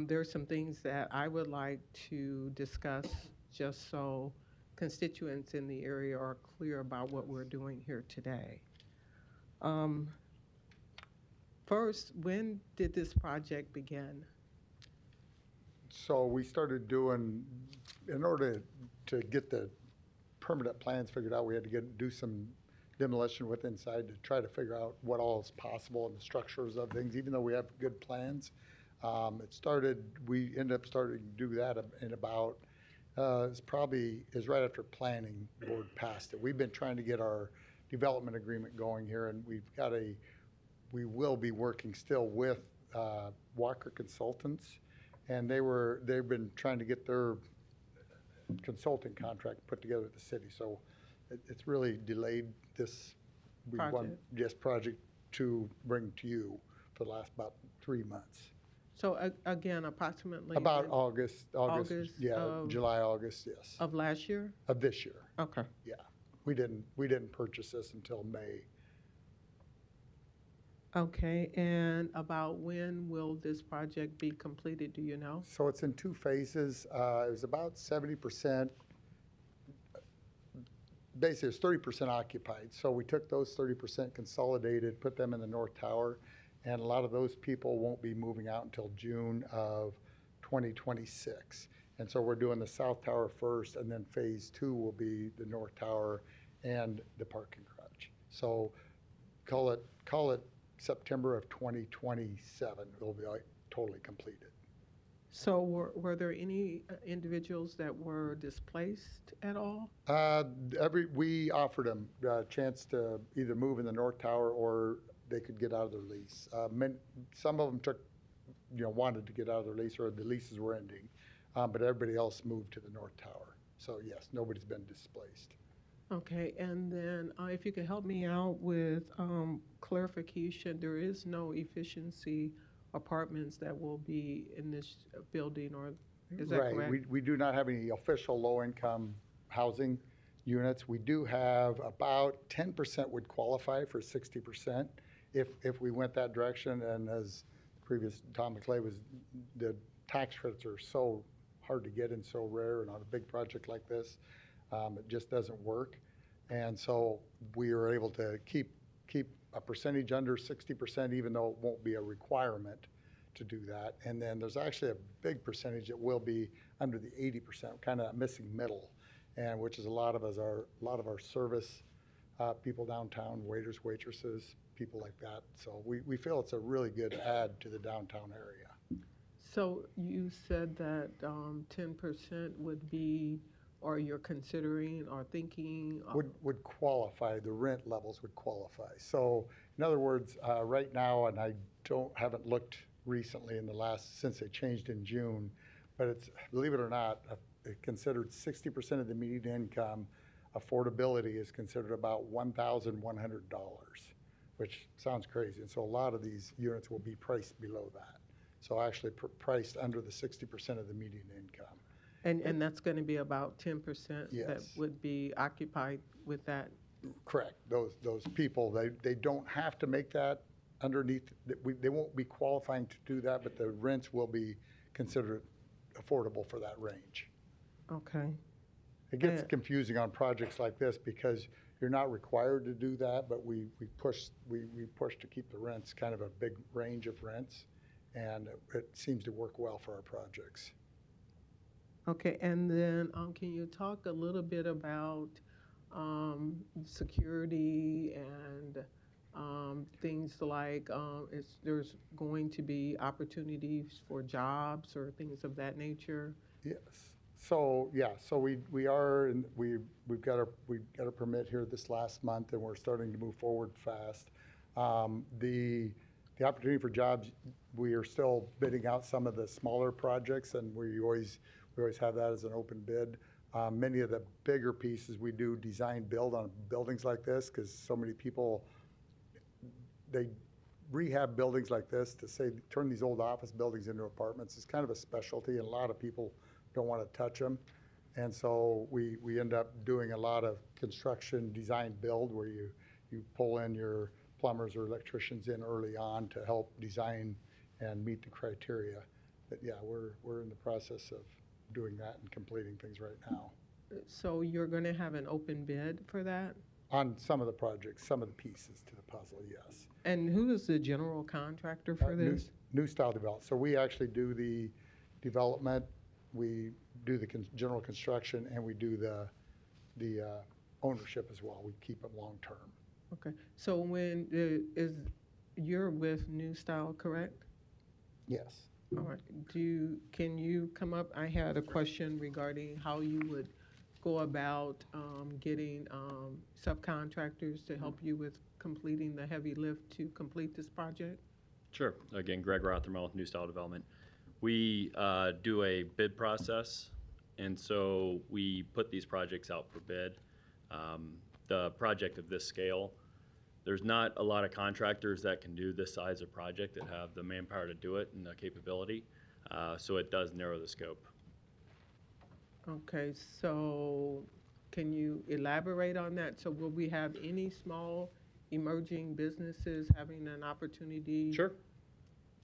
there are some things that I would like to discuss just so constituents in the area are clear about what we're doing here today. First, when did this project begin? So we started doing, in order to get the permanent plans figured out, we had to do some demolition with inside to try to figure out what all is possible and the structures of things, even though we have good plans. We ended up starting to do that in about, is right after planning board passed it. We've been trying to get our development agreement going here, and we will be working still with Walker Consultants, and they've been trying to get their consulting contract put together with the city. So it's really delayed this project to bring to you for the last about 3 months. So again, approximately? About August, yeah, July, August, yes. Of last year? Of this year. Okay. Yeah, we didn't purchase this until May. Okay, and about when will this project be completed, do you know? So it's in 2 phases. It was about 70%. Basically, it's 30% occupied. So we took those 30%, consolidated, put them in the North Tower, and a lot of those people won't be moving out until June of 2026. And so we're doing the South Tower first, and then phase 2 will be the North Tower and the parking garage. So call it September of 2027. It'll be totally completed. So were there any individuals that were displaced at all? We offered them a chance to either move in the North Tower or they could get out of their lease. Some of them wanted to get out of their lease, or the leases were ending, but everybody else moved to the North Tower. So yes, nobody's been displaced. Okay, and then if you could help me out with clarification, there is no efficiency apartments that will be in this building, or is that correct? Right, we do not have any official low-income housing. units. We do have about 10% would qualify for 60% if we went that direction. And as previous Tom McClay was, the tax credits are so hard to get and so rare, and on a big project like this, it just doesn't work. And so we are able to keep a percentage under 60%, even though it won't be a requirement to do that. And then there's actually a big percentage that will be under the 80%, kind of that missing middle, and which is a lot of our service people downtown, waiters, waitresses, people like that. So we feel it's a really good add to the downtown area. So you said that 10% would be, or you're considering or thinking? Would qualify, the rent levels would qualify. So in other words, right now, and I haven't looked recently since they changed in June, but it's, believe it or not, considered 60% of the median income. Affordability is considered about $1,100, which sounds crazy. And so a lot of these units will be priced below that. So actually priced under the 60% of the median income. And that's going to be about 10% that Yes. would be occupied with that? Correct. Those people, they don't have to make that underneath, they won't be qualifying to do that, but the rents will be considered affordable for that range. Okay. It gets confusing on projects like this because you're not required to do that, but we push to keep the rents kind of a big range of rents, and it seems to work well for our projects. Okay, and then can you talk a little bit about security and things like there's going to be opportunities for jobs or things of that nature? Yes. So we are, and we've got a permit here this last month, and we're starting to move forward fast. The opportunity for jobs, we are still bidding out some of the smaller projects, and we always have that as an open bid. Many of the bigger pieces we do design build on buildings like this because so many people, they rehab buildings like this to turn these old office buildings into apartments is kind of a specialty, and a lot of people don't want to touch them. And so we end up doing a lot of construction design build where you pull in your plumbers or electricians in early on to help design and meet the criteria. But yeah, we're in the process of doing that and completing things right now. So you're going to have an open bid for that? On some of the projects, some of the pieces to the puzzle, yes. And who is the general contractor for this? New Style Development. So we actually do the development, we do the general construction, and we do the ownership as well. We keep it long-term. Okay. So when you're with New Style, correct? Yes. All right. Can you come up? I had a question regarding how you would go about getting subcontractors to help you with completing the heavy lift to complete this project? Sure. Again, Greg Rothermel with New Style Development. We do a bid process, and so we put these projects out for bid. The project of this scale, there's not a lot of contractors that can do this size of project that have the manpower to do it and the capability, so it does narrow the scope. Okay, so can you elaborate on that? So will we have any small emerging businesses having an opportunity? Sure.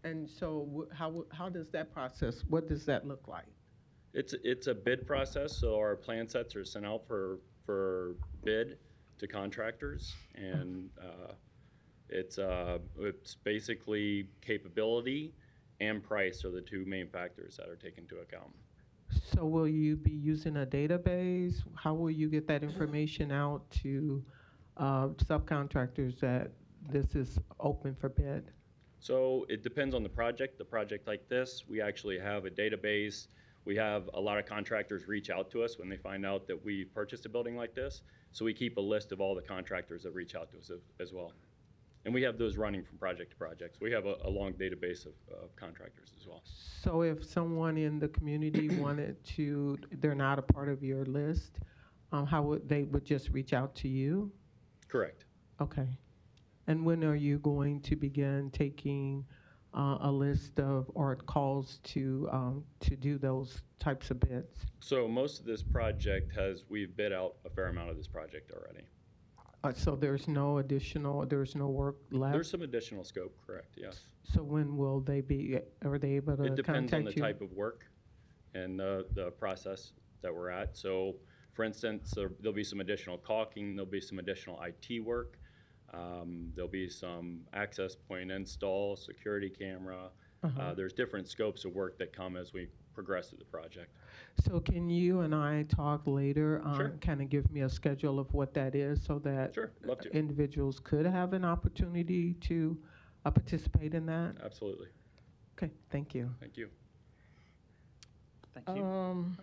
And so how does that process, what does that look like? It's a bid process, so our plan sets are sent out for bid to contractors, and it's basically capability and price are the two main factors that are taken into account. So will you be using a database? How will you get that information out to subcontractors that this is open for bid? So it depends on the project. The project like this, we actually have a database. We have a lot of contractors reach out to us when they find out that we purchased a building like this. So we keep a list of all the contractors that reach out to us as well. And we have those running from project to project. So we have a long database of contractors as well. So if someone in the community wanted to, they're not a part of your list, how would they just reach out to you? Correct. Okay. And when are you going to begin taking a list of, or calls to do those types of bids? So most of this project we've bid out a fair amount of this project already. So there's no work left? There's some additional scope, correct, yes. So when will are they able to It depends on the contact you? type of work and the process that we're at. So for instance, there'll be some additional caulking, there'll be some additional IT work, there'll be some access point install, security camera. There's different scopes of work that come as we progress through the project. So can you and I talk later on, Sure. kind of give me a schedule of what that is so that Sure, love to. individuals could have an opportunity to participate in that? Absolutely. Okay, thank you. Thank you. Thank you.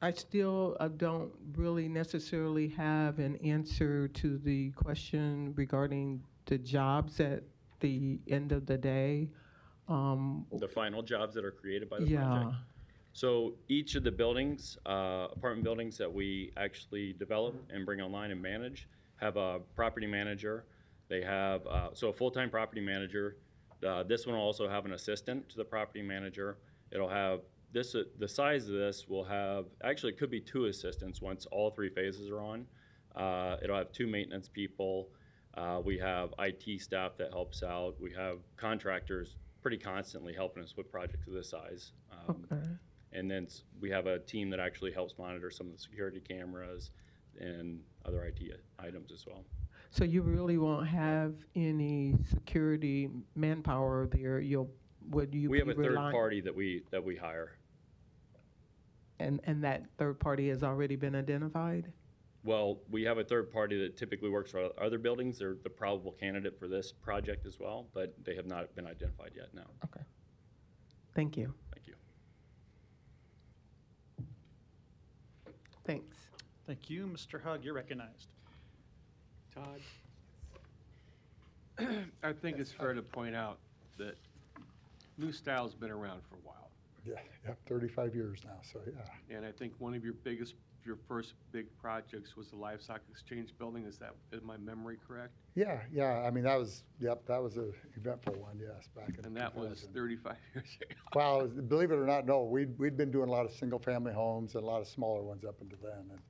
I still don't really necessarily have an answer to the question regarding the jobs at the end of the day. The final jobs that are created by the Yeah. project. So each of the buildings, apartment buildings that we actually develop and bring online and manage, have a property manager. They have, so a full-time property manager. This one will also have an assistant to the property manager. It'll have this, the size of this will have, actually it could be 2 assistants once all 3 phases are on. It'll have 2 maintenance people. We have IT staff that helps out. We have contractors pretty constantly helping us with projects of this size. Okay. And then we have a team that actually helps monitor some of the security cameras and other IT items as well. So you really won't have any security manpower there. Would you We have a be third relying- party that we hire. And that third party has already been identified? Well, we have a third party that typically works for other buildings. They're the probable candidate for this project as well, but they have not been identified yet, no. Okay. Thank you. Thank you. Thanks. Thank you. Mr. Hug, you're recognized. Todd? I think it's fair to point out that New Style's been around for a while. Yeah, 35 years now, so yeah. And I think one of your first big projects was the Livestock Exchange Building. Is my memory correct? Yeah, I mean, that was an eventful one, yes, back in And that was 35 years ago. Well, believe it or not, no, we'd been doing a lot of single-family homes and a lot of smaller ones up until then. And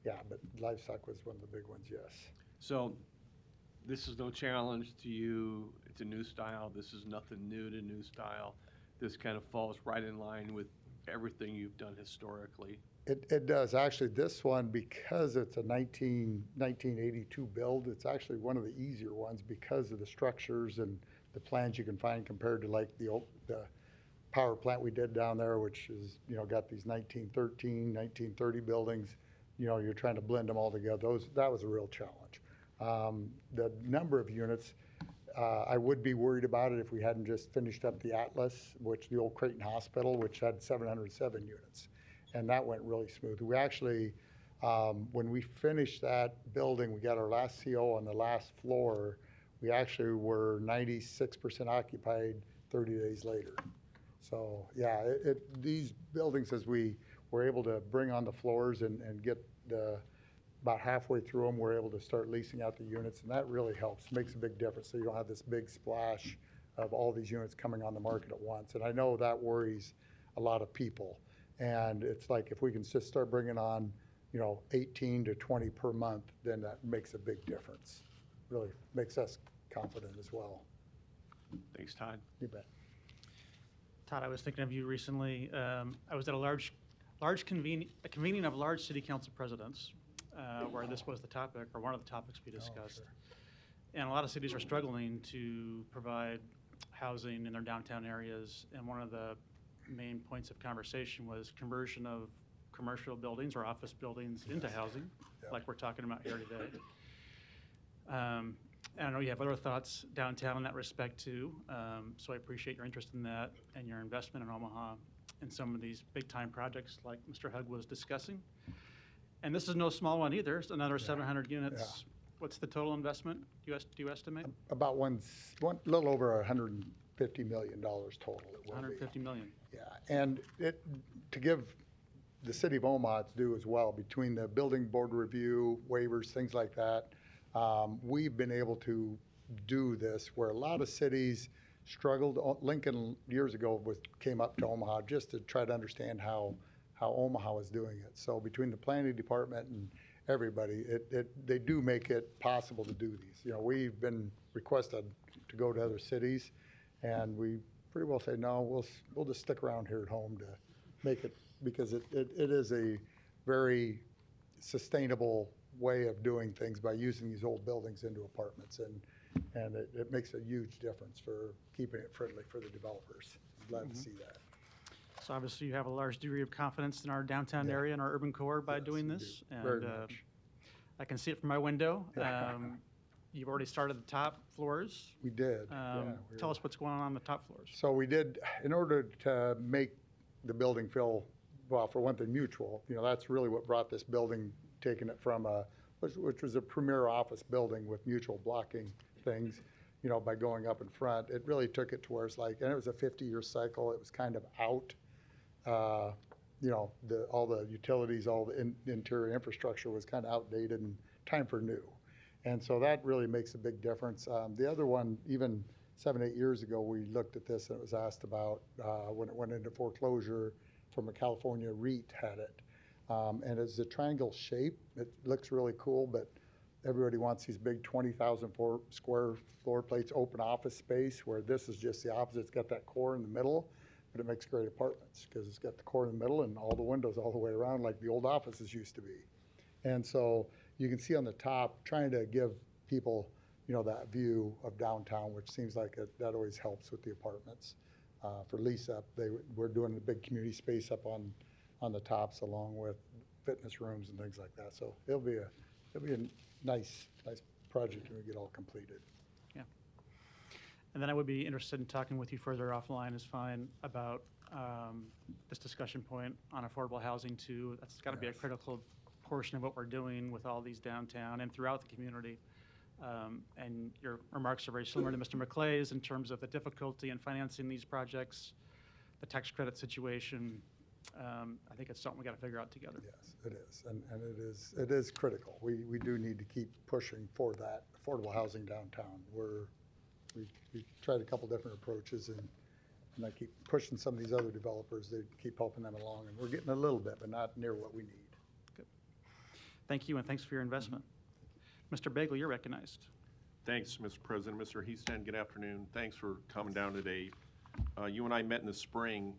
yeah, but livestock was one of the big ones, yes. So this is no challenge to you. It's a New Style. This is nothing new to New Style. This kind of falls right in line with everything you've done historically. It does. Actually, this one, because it's a 1982 build, it's actually one of the easier ones because of the structures and the plans you can find compared to like the power plant we did down there, which is, got these 1913, 1930 buildings. You're trying to blend them all together. That was a real challenge. The number of units, I would be worried about it if we hadn't just finished up the Atlas, the old Creighton Hospital, which had 707 units. And that went really smooth. We actually, when we finished that building, we got our last CO on the last floor. We actually were 96% occupied 30 days later. So yeah, these buildings, as we were able to bring on the floors and get about halfway through them, we're able to start leasing out the units, and that really helps, makes a big difference. So you don't have this big splash of all these units coming on the market at once. And I know that worries a lot of people. And it's like if we can just start bringing on, 18 to 20 per month, then that makes a big difference. Really makes us confident as well. Thanks, Todd. You bet. Todd, I was thinking of you recently. I was at a convening of large city council presidents where this was the topic, or one of the topics we discussed. Sure. And a lot of cities are struggling to provide housing in their downtown areas. And one of the main points of conversation was conversion of commercial buildings or office buildings into housing, like we're talking about here today. And I know you have other thoughts downtown in that respect too, so I appreciate your interest in that and your investment in Omaha and some of these big-time projects like Mr. Hug was discussing. And this is no small one either. It's another 700 units. Yeah. What's the total investment do you estimate? About one little over $150 million total. It will 150 be. million. Yeah, and to give the city of Omaha its due as well, between the building board review, waivers, things like that, we've been able to do this where a lot of cities struggled. Lincoln years ago came up to Omaha just to try to understand how Omaha was doing it. So between the planning department and everybody, they do make it possible to do these. You know, we've been requested to go to other cities, and we pretty well say, no, we'll just stick around here at home to make it, because it is a very sustainable way of doing things by using these old buildings into apartments, and it makes a huge difference for keeping it friendly for the developers. I'm glad to see that. So obviously you have a large degree of confidence in our downtown area and our urban core by doing this. Very And much. I can see it from my window. You've already started the top floors. We did. Tell us what's going on the top floors. So we did, in order to make the building feel, well, for one thing, mutual. You know, that's really what brought this building, taking it from which was a premier office building with mutual blocking things, you know, by going up in front. It really took it to where it's like, and it was a 50-year cycle. It was kind of out. You know, all the utilities, all the interior infrastructure was kind of outdated and time for new. And so that really makes a big difference. The other one, even 7-8 years ago, we looked at this and it was asked about when it went into foreclosure from a California REIT had it. And it's a triangle shape. It looks really cool, but everybody wants these big 20,000 square floor plates, open office space, where this is just the opposite. It's got that core in the middle, but it makes great apartments because it's got the core in the middle and all the windows all the way around like the old offices used to be. And so you can see on the top, trying to give people, you know, that view of downtown, which seems like that always helps with the apartments. For lease up, we're doing a big community space up on the tops, along with fitness rooms and things like that. So it'll be a nice project when we get all completed. Yeah. And then I would be interested in talking with you further offline is fine about this discussion point on affordable housing too. That's got to be a critical portion of what we're doing with all these downtown and throughout the community. And your remarks are very similar to Mr. McClay's in terms of the difficulty in financing these projects, the tax credit situation. I think it's something we got to figure out together. Yes, it is, and it is critical. We do need to keep pushing for that affordable housing downtown. We've tried a couple different approaches, and I keep pushing some of these other developers. They keep helping them along, and we're getting a little bit, but not near what we need. Good. Thank you, and thanks for your investment. Mr. Bagley, you're recognized. Thanks, Mr. President. Mr. Heaston, good afternoon. Thanks for coming down today. You and I met in the spring.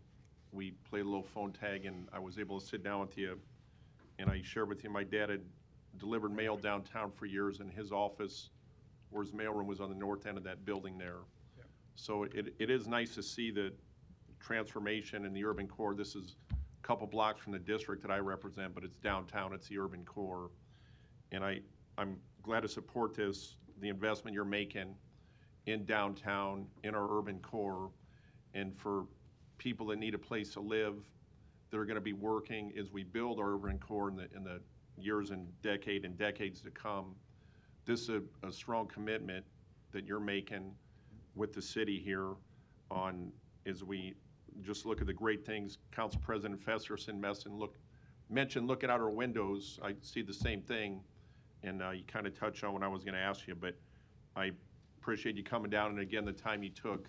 We played a little phone tag, and I was able to sit down with you, and I shared with you my dad had delivered mail downtown for years, and his office, or his mailroom, was on the north end of that building there. Yeah. So it is nice to see the transformation in the urban core. This is a couple blocks from the district that I represent, but it's downtown, it's the urban core. And I'm glad to support this, the investment you're making in downtown, in our urban core, and for people that need a place to live, that are going to be working as we build our urban core in the years and decades to come. This is a strong commitment that you're making with the city here on, as we just look at the great things Council President Festerson mentioned looking out our windows. I see the same thing, and you kind of touched on what I was going to ask you, but I appreciate you coming down, and again, the time you took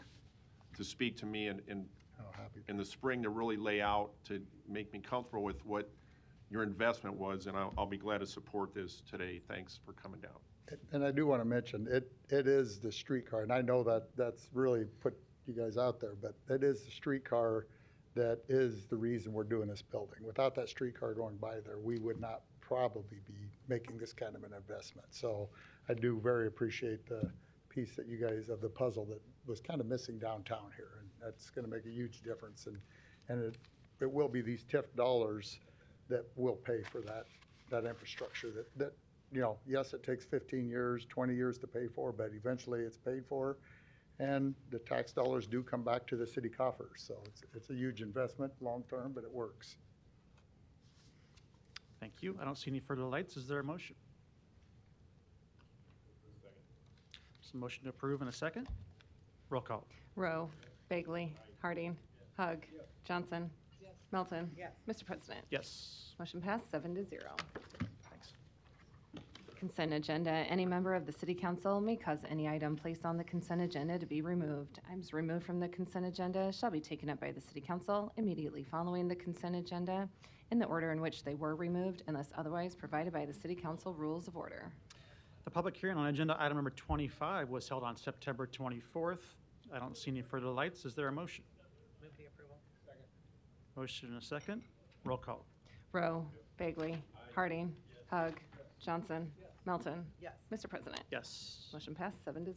to speak to me in the spring to really lay out, to make me comfortable with what your investment was, and I'll be glad to support this today. Thanks for coming down. And I do want to mention, it is the streetcar, and I know that's really put you guys out there, but it is the streetcar that is the reason we're doing this building. Without that streetcar going by there, we would not probably be making this kind of an investment. So I do very appreciate the piece that you guys, of the puzzle that was kind of missing downtown here, and that's going to make a huge difference. And it will be these TIF dollars that will pay for that infrastructure that, you know, yes, it takes 15 years, 20 years to pay for, but eventually it's paid for, and the tax dollars do come back to the city coffers. So it's a huge investment long-term, but it works. Thank you. I don't see any further lights. Is there a motion? There's a motion to approve in a second. Roll call. Rowe, Bagley, Harding, Hug, Johnson, Melton. Mr. President. Yes. Motion passed 7-0. Thanks. Consent agenda. Any member of the city council may cause any item placed on the consent agenda to be removed. Items removed from the consent agenda shall be taken up by the city council immediately following the consent agenda in the order in which they were removed unless otherwise provided by the city council rules of order. The public hearing on agenda item number 25 was held on September 24th. I don't see any further lights. Is there a motion? Move the approval. Motion and a second. Roll call. Rowe, Bagley, Harding, Hug, Johnson, Melton. Yes. Mr. President. Yes. Motion passed 7-0.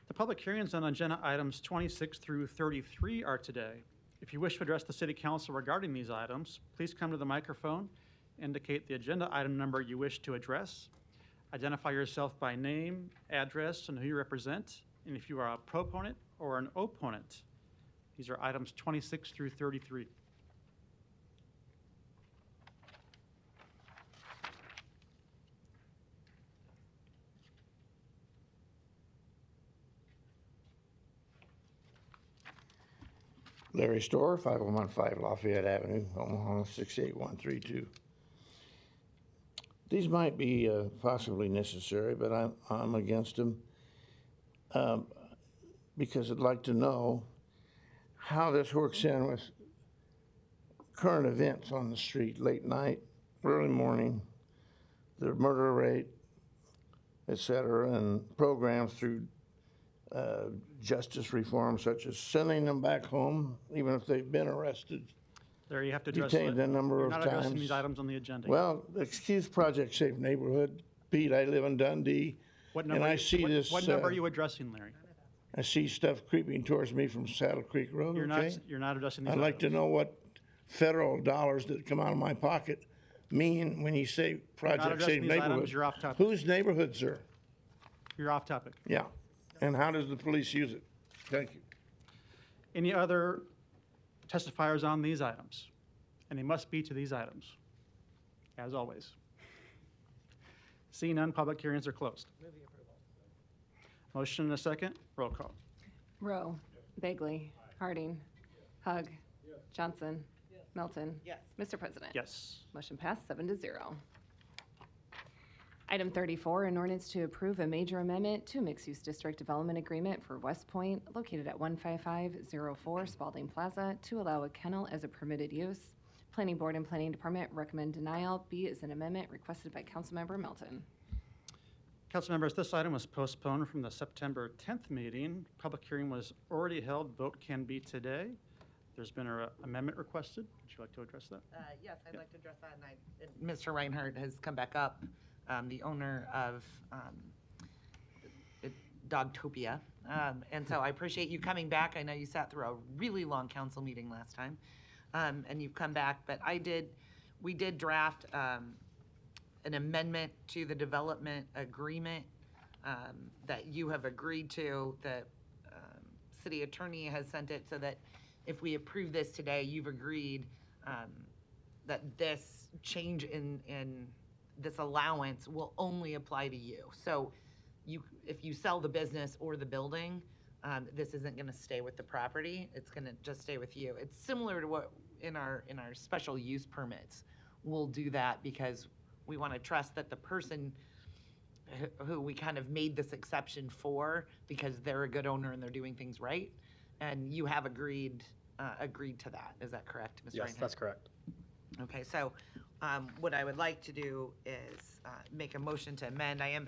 The public hearings on agenda items 26 through 33 are today. If you wish to address the city council regarding these items, please come to the microphone, indicate the agenda item number you wish to address, identify yourself by name, address, and who you represent, and if you are a proponent or an opponent. These are items 26 through 33. Larry Storr, 5115 Lafayette Avenue, Omaha 68132. These might be possibly necessary, but I'm against them because I'd like to know how this works in with current events on the street, late night, early morning, the murder rate, et cetera, and programs through justice reform, such as sending them back home, even if they've been arrested. There you have to address Detained a number You're of not times. addressing these items on the agenda. Well, excuse Project Safe Neighborhood. Pete, I live in Dundee, what and number, I see this. what number are you addressing, Larry? I see stuff creeping towards me from Saddle Creek Road. You're okay? not addressing these I'd like to items. know what federal dollars that come out of my pocket mean when you say Project addressing Safe these Neighborhood. items, you're off topic. Whose neighborhoods are? You're off topic. Yeah. And how does the police use it? Thank you. Any other testifiers on these items? And they must be to these items, as always. Seeing none, public hearings are closed. Move the approval. Motion and a second. Roll call. Rowe, Bagley, Harding, Hug, Johnson, Melton. Yes. Mr. President. Yes. Motion passed 7-0. Item 34, an ordinance to approve a major amendment to mixed-use district development agreement for West Point located at 15504 Spalding Plaza to allow a kennel as a permitted use. Planning Board and Planning Department recommend denial. B is an amendment requested by Councilmember Melton. Council members, this item was postponed from the September 10th meeting. Public hearing was already held. Vote can be today. There's been an amendment requested. Would you like to address that? Yes, I'd like to address that, and Mr. Reinhardt has come back up, the owner of Dogtopia. And so I appreciate you coming back. I know you sat through a really long council meeting last time, and you've come back. But we did draft an amendment to the development agreement that you have agreed to. The city attorney has sent it so that if we approve this today, you've agreed that this change in this allowance will only apply to you. So if you sell the business or the building, this isn't going to stay with the property. It's going to just stay with you. It's similar to what in our special use permits. We'll do that because we want to trust that the person who we kind of made this exception for, because they're a good owner and they're doing things right, and you have agreed to that. Is that correct, Mr. Yes, Reinhardt? that's correct. Okay, so what I would like to do is make a motion to amend. I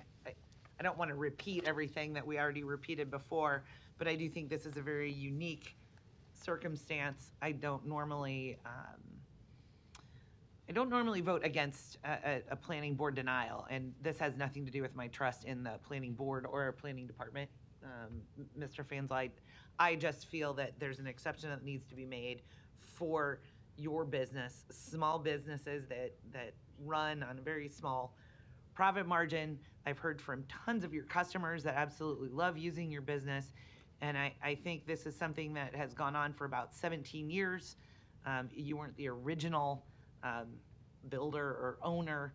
don't want to repeat everything that we already repeated before, but I do think this is a very unique circumstance. I don't normally vote against a planning board denial, and this has nothing to do with my trust in the planning board or our planning department, Mr. Fanslight. I just feel that there's an exception that needs to be made for your business, small businesses that run on a very small profit margin. I've heard from tons of your customers that absolutely love using your business, and I think this is something that has gone on for about 17 years. You weren't the original builder or owner,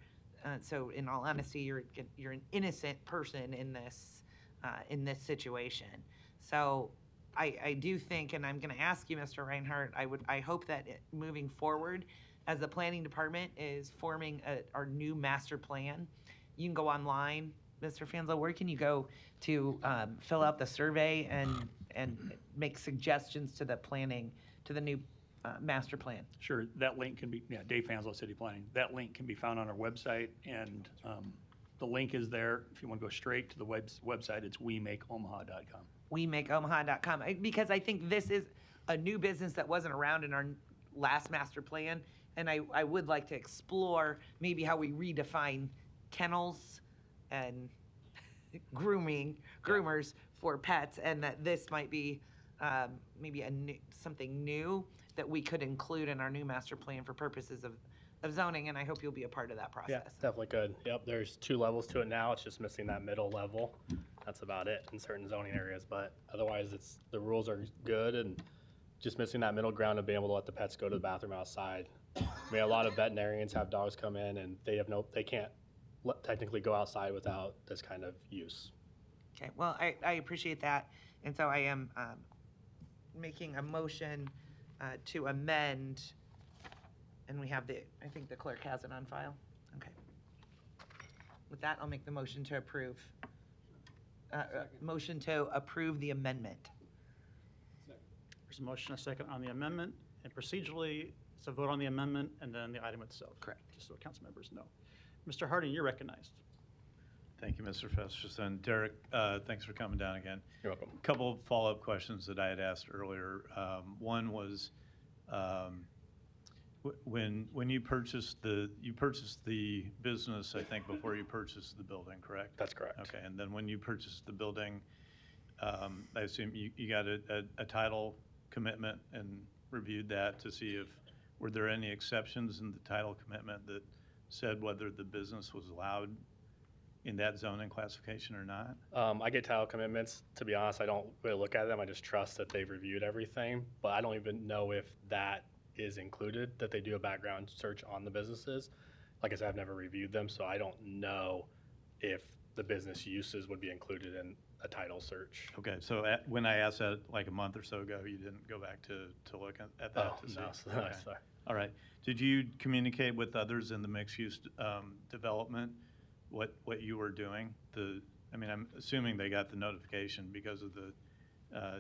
so in all honesty, you're an innocent person in this situation. So I do think, and I'm going to ask you, Mr. Reinhardt, I hope that moving forward, as the planning department is forming our new master plan. You can go online, Mr. Fanslow, where can you go to fill out the survey and make suggestions to the planning, to the new master plan? Sure, that link can be, Dave Fanslow, City Planning. That link can be found on our website, and the link is there. If you want to go straight to the website, it's wemakeomaha.com. Wemakeomaha.com, because I think this is a new business that wasn't around in our last master plan, and I would like to explore maybe how we redefine kennels and groomers for pets, and that this might be maybe something new that we could include in our new master plan for purposes of zoning, and I hope you'll be a part of that Yeah, process. definitely could. Yep, there's 2 levels to it now. It's just missing that middle level. That's about it in certain zoning areas, but otherwise the rules are good, and just missing that middle ground of being able to let the pets go to the bathroom outside. I mean, a lot of veterinarians have dogs come in and they can't technically go outside without this kind of use. Okay, well, I appreciate that, and so I am making a motion to amend, and we have I think the clerk has it on file. Okay. With that, I'll make the motion to approve. Motion to approve the amendment. There's a motion, a second on the amendment, and procedurally, it's a vote on the amendment and then the item itself. Correct. Just so council members know. Mr. Harding, you're recognized. Thank you, Mr. Festerson. Derek, thanks for coming down again. You're welcome. A couple of follow-up questions that I had asked earlier. One was, when you purchased the business, I think, before you purchased the building, correct? That's correct. Okay, and then when you purchased the building, I assume you got a title commitment and reviewed that to see were there any exceptions in the title commitment that said whether the business was allowed in that zoning classification or not? I get title commitments. To be honest, I don't really look at them. I just trust that they've reviewed everything, but I don't even know if that is included, that they do a background search on the businesses. Like I said, I've never reviewed them, so I don't know if the business uses would be included in a title search. Okay, so when I asked that like a month or so ago, you didn't go back to look at that to see? No, Okay. sorry. All right. Did you communicate with others in the mixed-use development what you were doing? I'm assuming they got the notification because of the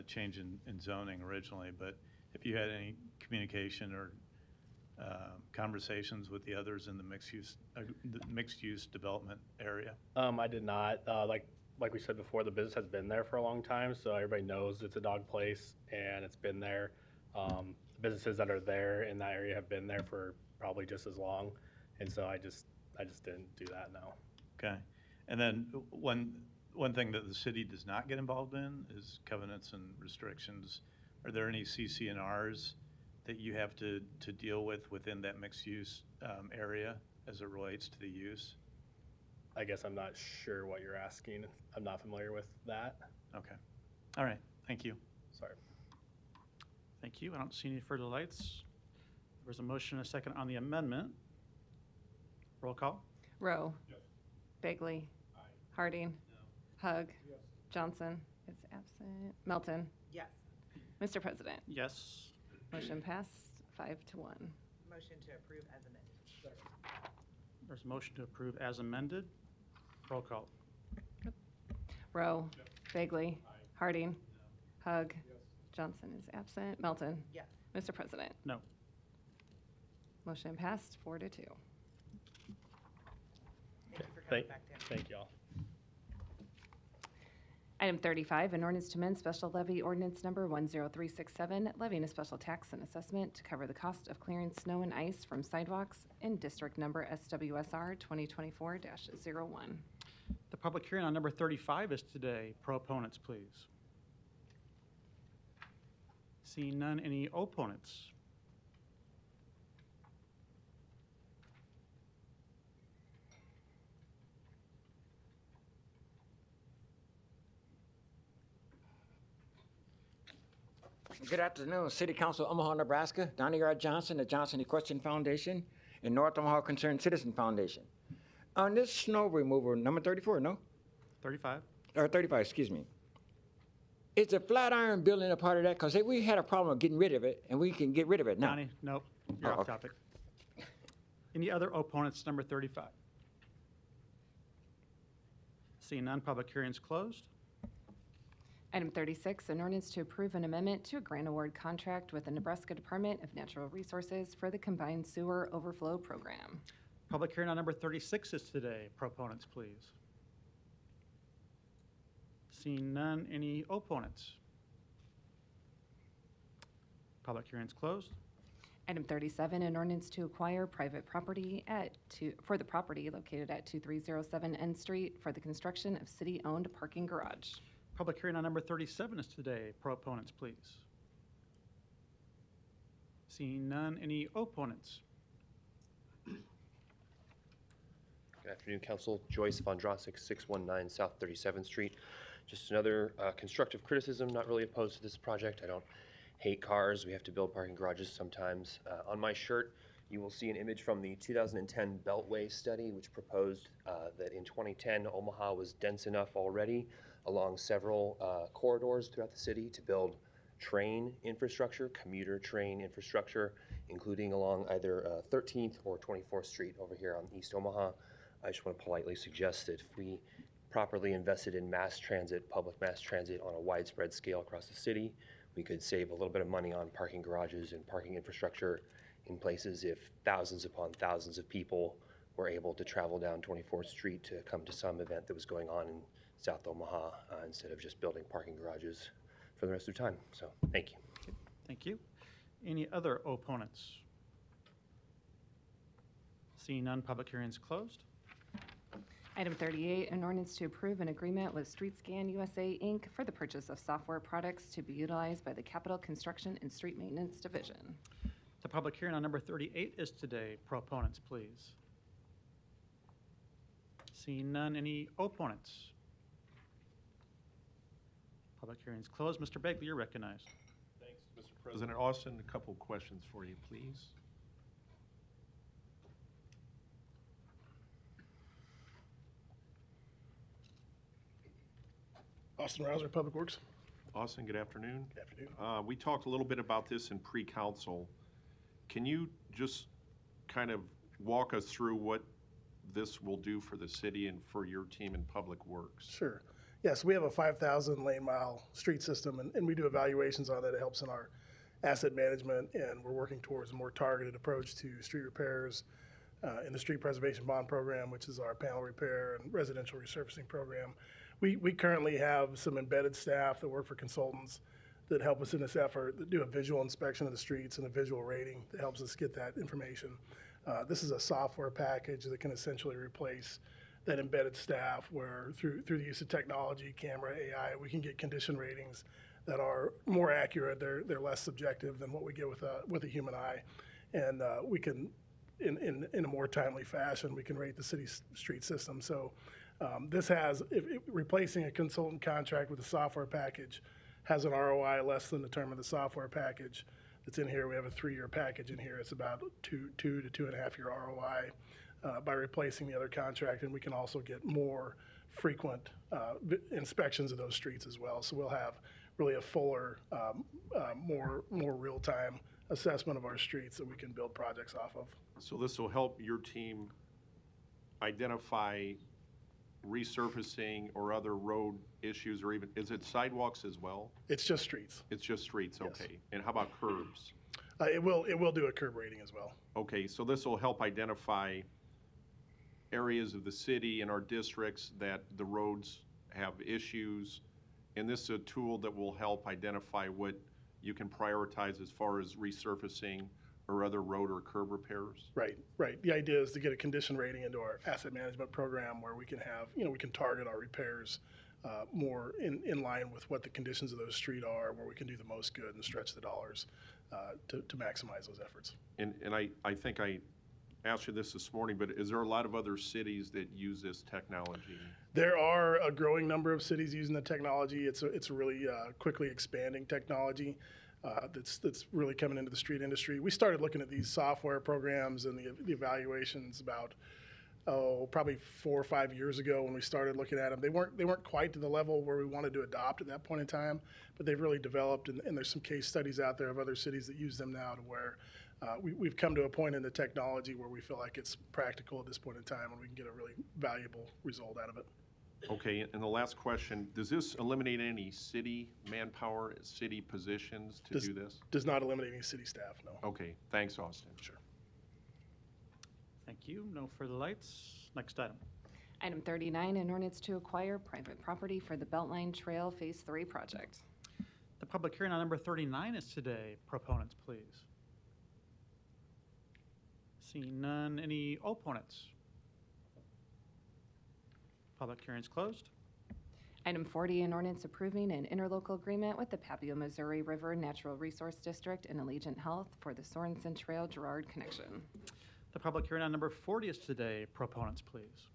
change in zoning originally, but if you had any communication or conversations with the others in the mixed-use development area? I did not. Like we said before, the business has been there for a long time, so everybody knows it's a dog place and it's been there. Businesses that are there in that area have been there for probably just as long, and so I just didn't do that. No. Okay. And then one thing that the city does not get involved in is covenants and restrictions. Are there any CC&Rs that you have to deal with within that mixed-use area as it relates to the use? I guess I'm not sure what you're asking. I'm not familiar with that. Okay. All right. Thank you. Sorry. Thank you. I don't see any further lights. There's a motion, a second on the amendment. Roll call. Rowe. Bagley. Harding. Hug. Johnson is absent. Melton. Yes. Mr. President. Yes. Motion passed 5-1. Motion to approve as amended. There's a motion to approve as amended. Roll call. Rowe. Bagley. Harding. Hug. Johnson is absent. Melton. Yes. Mr. President. No. Motion passed 4-2. Thank you for coming back down. Thank y'all. Item 35, an ordinance to amend special levy ordinance number 10367, levying a special tax and assessment to cover the cost of clearing snow and ice from sidewalks in district number SWSR 2024-01. The public hearing on number 35 is today. Proponents, please. Seeing none, any opponents? Good afternoon, City Council, Omaha, Nebraska. Donnie R. Johnson, the Johnson Equestrian Foundation, and North Omaha Concerned Citizen Foundation. On this snow removal, number 34, no? 35. Or 35, excuse me. Is the Flatiron building a part of that? Because we had a problem of getting rid of it, and we can get rid of it now. Donnie, nope. You're off topic. Any other opponents, number 35? Seeing none, public hearing is closed. Item 36, an ordinance to approve an amendment to a grant award contract with the Nebraska Department of Natural Resources for the Combined Sewer Overflow Program. Public hearing on number 36 is today. Proponents, please. Seeing none, any opponents? Public hearing is closed. Item 37, an ordinance to acquire private property for the property located at 2307 N Street for the construction of city-owned parking garage. Public hearing on number 37 is today. Proponents, please. Seeing none, any opponents? Good afternoon, Council. Joyce Vondrasek, 619 South 37th Street. Just another constructive criticism, not really opposed to this project. I don't hate cars. We have to build parking garages sometimes. On my shirt, you will see an image from the 2010 Beltway study, which proposed that in 2010, Omaha was dense enough already along several corridors throughout the city to build train infrastructure, commuter train infrastructure, including along either 13th or 24th Street over here on East Omaha. I just want to politely suggest that if we properly invested in mass transit, public mass transit on a widespread scale across the city, we could save a little bit of money on parking garages and parking infrastructure in places if thousands upon thousands of people were able to travel down 24th Street to come to some event that was going on in South Omaha instead of just building parking garages for the rest of their time. So, thank you. Thank you. Any other opponents? Seeing none, public hearing is closed. Item 38, an ordinance to approve an agreement with StreetScan USA, Inc. for the purchase of software products to be utilized by the Capital Construction and Street Maintenance Division. The public hearing on number 38 is today. Proponents, please. Seeing none, any opponents? Public hearing is closed. Mr. Begley, you're recognized. Thanks, Mr. President. Austin, a couple questions for you, please. Austin Rouser, Public Works. Austin, good afternoon. Good afternoon. We talked a little bit about this in pre-council. Can you just kind of walk us through what this will do for the city and for your team in Public Works? Sure. Yes, we have a 5,000 lane mile street system, and we do evaluations on that. It helps in our asset management, and we're working towards a more targeted approach to street repairs in the Street Preservation Bond Program, which is our panel repair and residential resurfacing program. We currently have some embedded staff that work for consultants that help us in this effort, that do a visual inspection of the streets and a visual rating that helps us get that information. This is a software package that can essentially replace that embedded staff, where through the use of technology, camera, AI, we can get condition ratings that are more accurate. They're less subjective than what we get with a human eye, and we can, in a more timely fashion, we can rate the city's street system. So this has, replacing a consultant contract with a software package has an ROI less than the term of the software package that's in here. We have a 3-year package in here. It's about 2 to 2.5 year ROI by replacing the other contract, and we can also get more frequent inspections of those streets as well. So we'll have really a fuller, more real-time assessment of our streets that we can build projects off of. So this will help your team identify resurfacing or other road issues, or even, is it sidewalks as well? It's just streets. It's just streets, Yes. okay. And how about curbs? It will do a curb rating as well. Okay, so this will help identify areas of the city and our districts that the roads have issues. And this is a tool that will help identify what you can prioritize as far as resurfacing or other road or curb repairs? Right. The idea is to get a condition rating into our asset management program where we can have, we can target our repairs more in line with what the conditions of those streets are, where we can do the most good and stretch the dollars to maximize those efforts. And I think I asked you this morning, but is there a lot of other cities that use this technology? There are a growing number of cities using the technology. It's a really quickly expanding technology that's really coming into the street industry. We started looking at these software programs and the evaluations about probably 4 or 5 years ago when we started looking at them. They weren't quite to the level where we wanted to adopt at that point in time, but they've really developed, and there's some case studies out there of other cities that use them now to where we've come to a point in the technology where we feel like it's practical at this point in time and we can get a really valuable result out of it. Okay, and the last question, does this eliminate any city manpower, city positions to do this? Does not eliminate any city staff, no. Okay, thanks, Austin. Sure. Thank you. No further lights. Next item. Item 39, an ordinance to acquire private property for the Beltline Trail Phase 3 project. The public hearing on number 39 is today. Proponents, please. Seeing none, any opponents? Public hearing is closed. Item 40, an ordinance approving an interlocal agreement with the Papio Missouri River Natural Resource District and Allegiant Health for the Sorensen Trail Girard connection. The public hearing on number 40 is today. Proponents, please.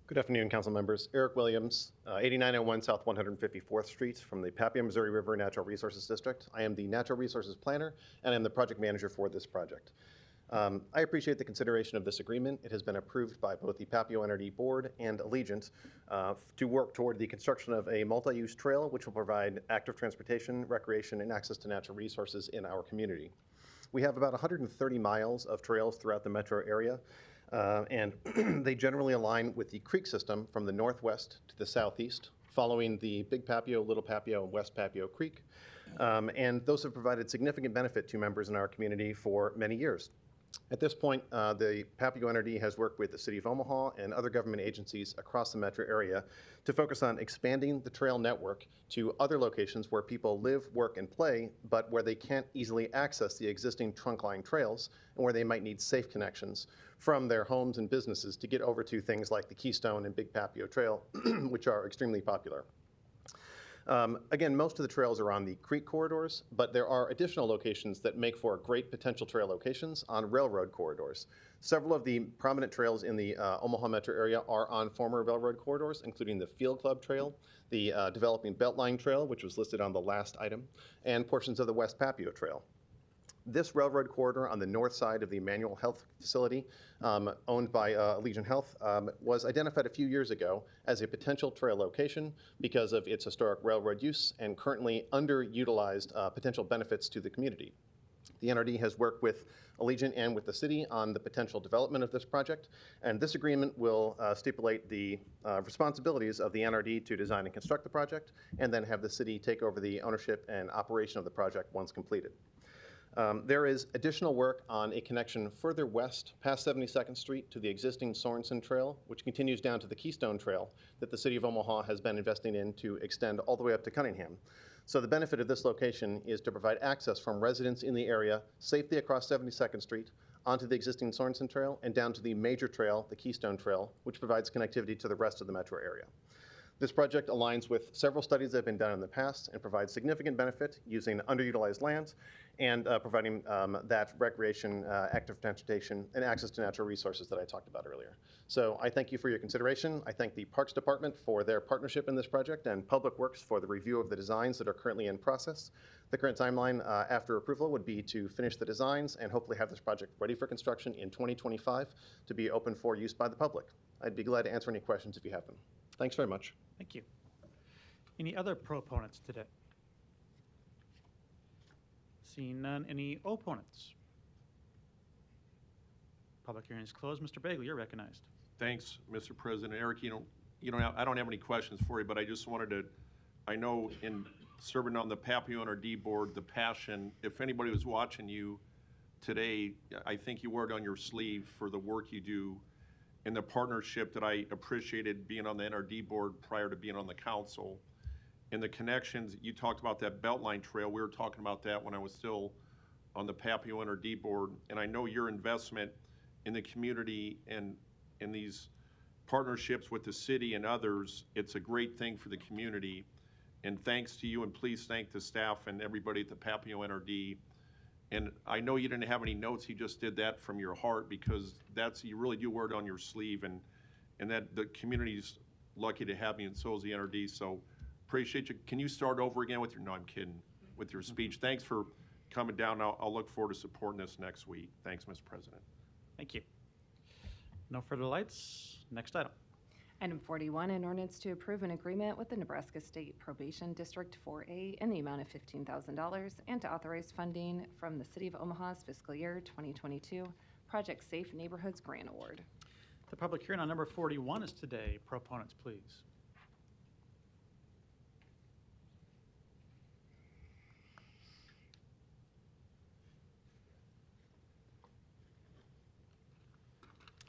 Good afternoon, council members. Eric Williams, 8901 South 154th Street from the Papio Missouri River Natural Resources District. I am the Natural Resources Planner and I'm the project manager for this project. I appreciate the consideration of this agreement. It has been approved by both the Papio NRD Board and Allegiant to work toward the construction of a multi-use trail which will provide active transportation, recreation, and access to natural resources in our community. We have about 130 miles of trails throughout the metro area. And they generally align with the creek system from the northwest to the southeast, following the Big Papio, Little Papio, and West Papio Creek. And those have provided significant benefit to members in our community for many years. At this point, the Papio NRD has worked with the City of Omaha and other government agencies across the metro area to focus on expanding the trail network to other locations where people live, work, and play, but where they can't easily access the existing trunkline trails and where they might need safe connections from their homes and businesses to get over to things like the Keystone and Big Papio Trail, which are extremely popular. Again, most of the trails are on the creek corridors, but there are additional locations that make for great potential trail locations on railroad corridors. Several of the prominent trails in the Omaha metro area are on former railroad corridors, including the Field Club Trail, the developing Beltline Trail, which was listed on the last item, and portions of the West Papio Trail. This railroad corridor on the north side of the Emmanuel Health Facility, owned by Allegiant Health, was identified a few years ago as a potential trail location because of its historic railroad use and currently underutilized potential benefits to the community. The NRD has worked with Allegiant and with the city on the potential development of this project, and this agreement will stipulate the responsibilities of the NRD to design and construct the project, and then have the city take over the ownership and operation of the project once completed. There is additional work on a connection further west past 72nd Street to the existing Sorensen Trail, which continues down to the Keystone Trail that the City of Omaha has been investing in to extend all the way up to Cunningham. So the benefit of this location is to provide access from residents in the area safely across 72nd Street onto the existing Sorensen Trail and down to the major trail, the Keystone Trail, which provides connectivity to the rest of the metro area. This project aligns with several studies that have been done in the past and provides significant benefit using underutilized lands and providing that recreation, active transportation, and access to natural resources that I talked about earlier. So I thank you for your consideration. I thank the Parks Department for their partnership in this project and Public Works for the review of the designs that are currently in process. The current timeline after approval would be to finish the designs and hopefully have this project ready for construction in 2025 to be open for use by the public. I'd be glad to answer any questions if you have them. Thanks very much. Thank you. Any other proponents today? Seeing none, any opponents? Public hearing is closed. Mr. Bagley, you're recognized. Thanks, Mr. President. Eric, I don't have any questions for you, but I just wanted to, I know in serving on the Papio NRD board, the passion, if anybody was watching you today, I think you wore it on your sleeve for the work you do and the partnership that I appreciated being on the NRD board prior to being on the council. And the connections, you talked about that Beltline Trail. We were talking about that when I was still on the Papio NRD board. And I know your investment in the community and in these partnerships with the city and others, it's a great thing for the community. And thanks to you, and please thank the staff and everybody at the Papio NRD. And I know you didn't have any notes, you just did that from your heart because you really do wear it on your sleeve, and that the community's lucky to have you, and so is the NRD. So appreciate you. Can you start over again with no, I'm kidding, with your speech. Thanks for coming down. I'll look forward to supporting this next week. Thanks, Mr. President. Thank you. No further lights. Next item. Item 41, an ordinance to approve an agreement with the Nebraska State Probation District 4A in the amount of $15,000 and to authorize funding from the City of Omaha's fiscal year 2022 Project Safe Neighborhoods Grant Award. The public hearing on number 41 is today. Proponents, please.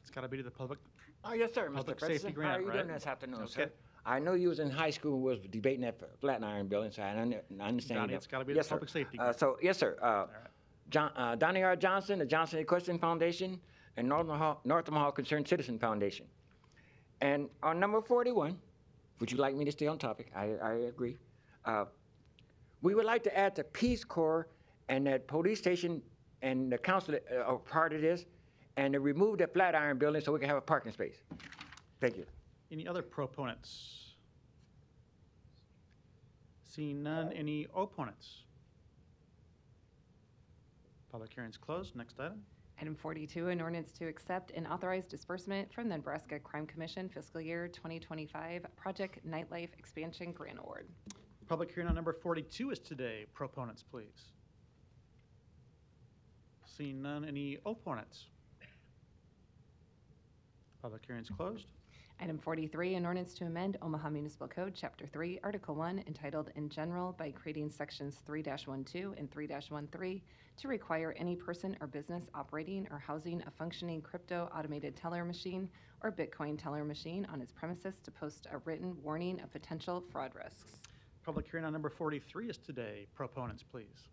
It's got to be to the public. Oh, yes, sir, Mr. Public President. safety grant, How are you right? doing this afternoon, Okay. sir? I know you was in high school and was debating that Flatiron building, so I understand. Donnie, that. it's gotta be the Yes, sir. public safety grant. So, yes, sir. Donnie R. Johnson, the Johnson Equestrian Foundation, and North Omaha Concerned Citizen Foundation. And on number 41, would you like me to stay on topic? I agree. We would like to add the Peace Corps and that police station and the council are part of this, and to remove the Flatiron building so we can have a parking space. Thank you. Any other proponents? Seeing none, any opponents? Public hearing's closed. Next item. Item 42, an ordinance to accept and authorize disbursement from the Nebraska Crime Commission fiscal year 2025 Project Nightlife Expansion Grant Award. Public hearing on number 42 is today. Proponents, please. Seeing none, any opponents? Public hearing's closed. Item 43, an ordinance to amend Omaha Municipal Code, Chapter 3, Article 1, entitled In General by creating Sections 3-12 and 3-13 to require any person or business operating or housing a functioning crypto automated teller machine or Bitcoin teller machine on its premises to post a written warning of potential fraud risks. Public hearing on number 43 is today. Proponents, please.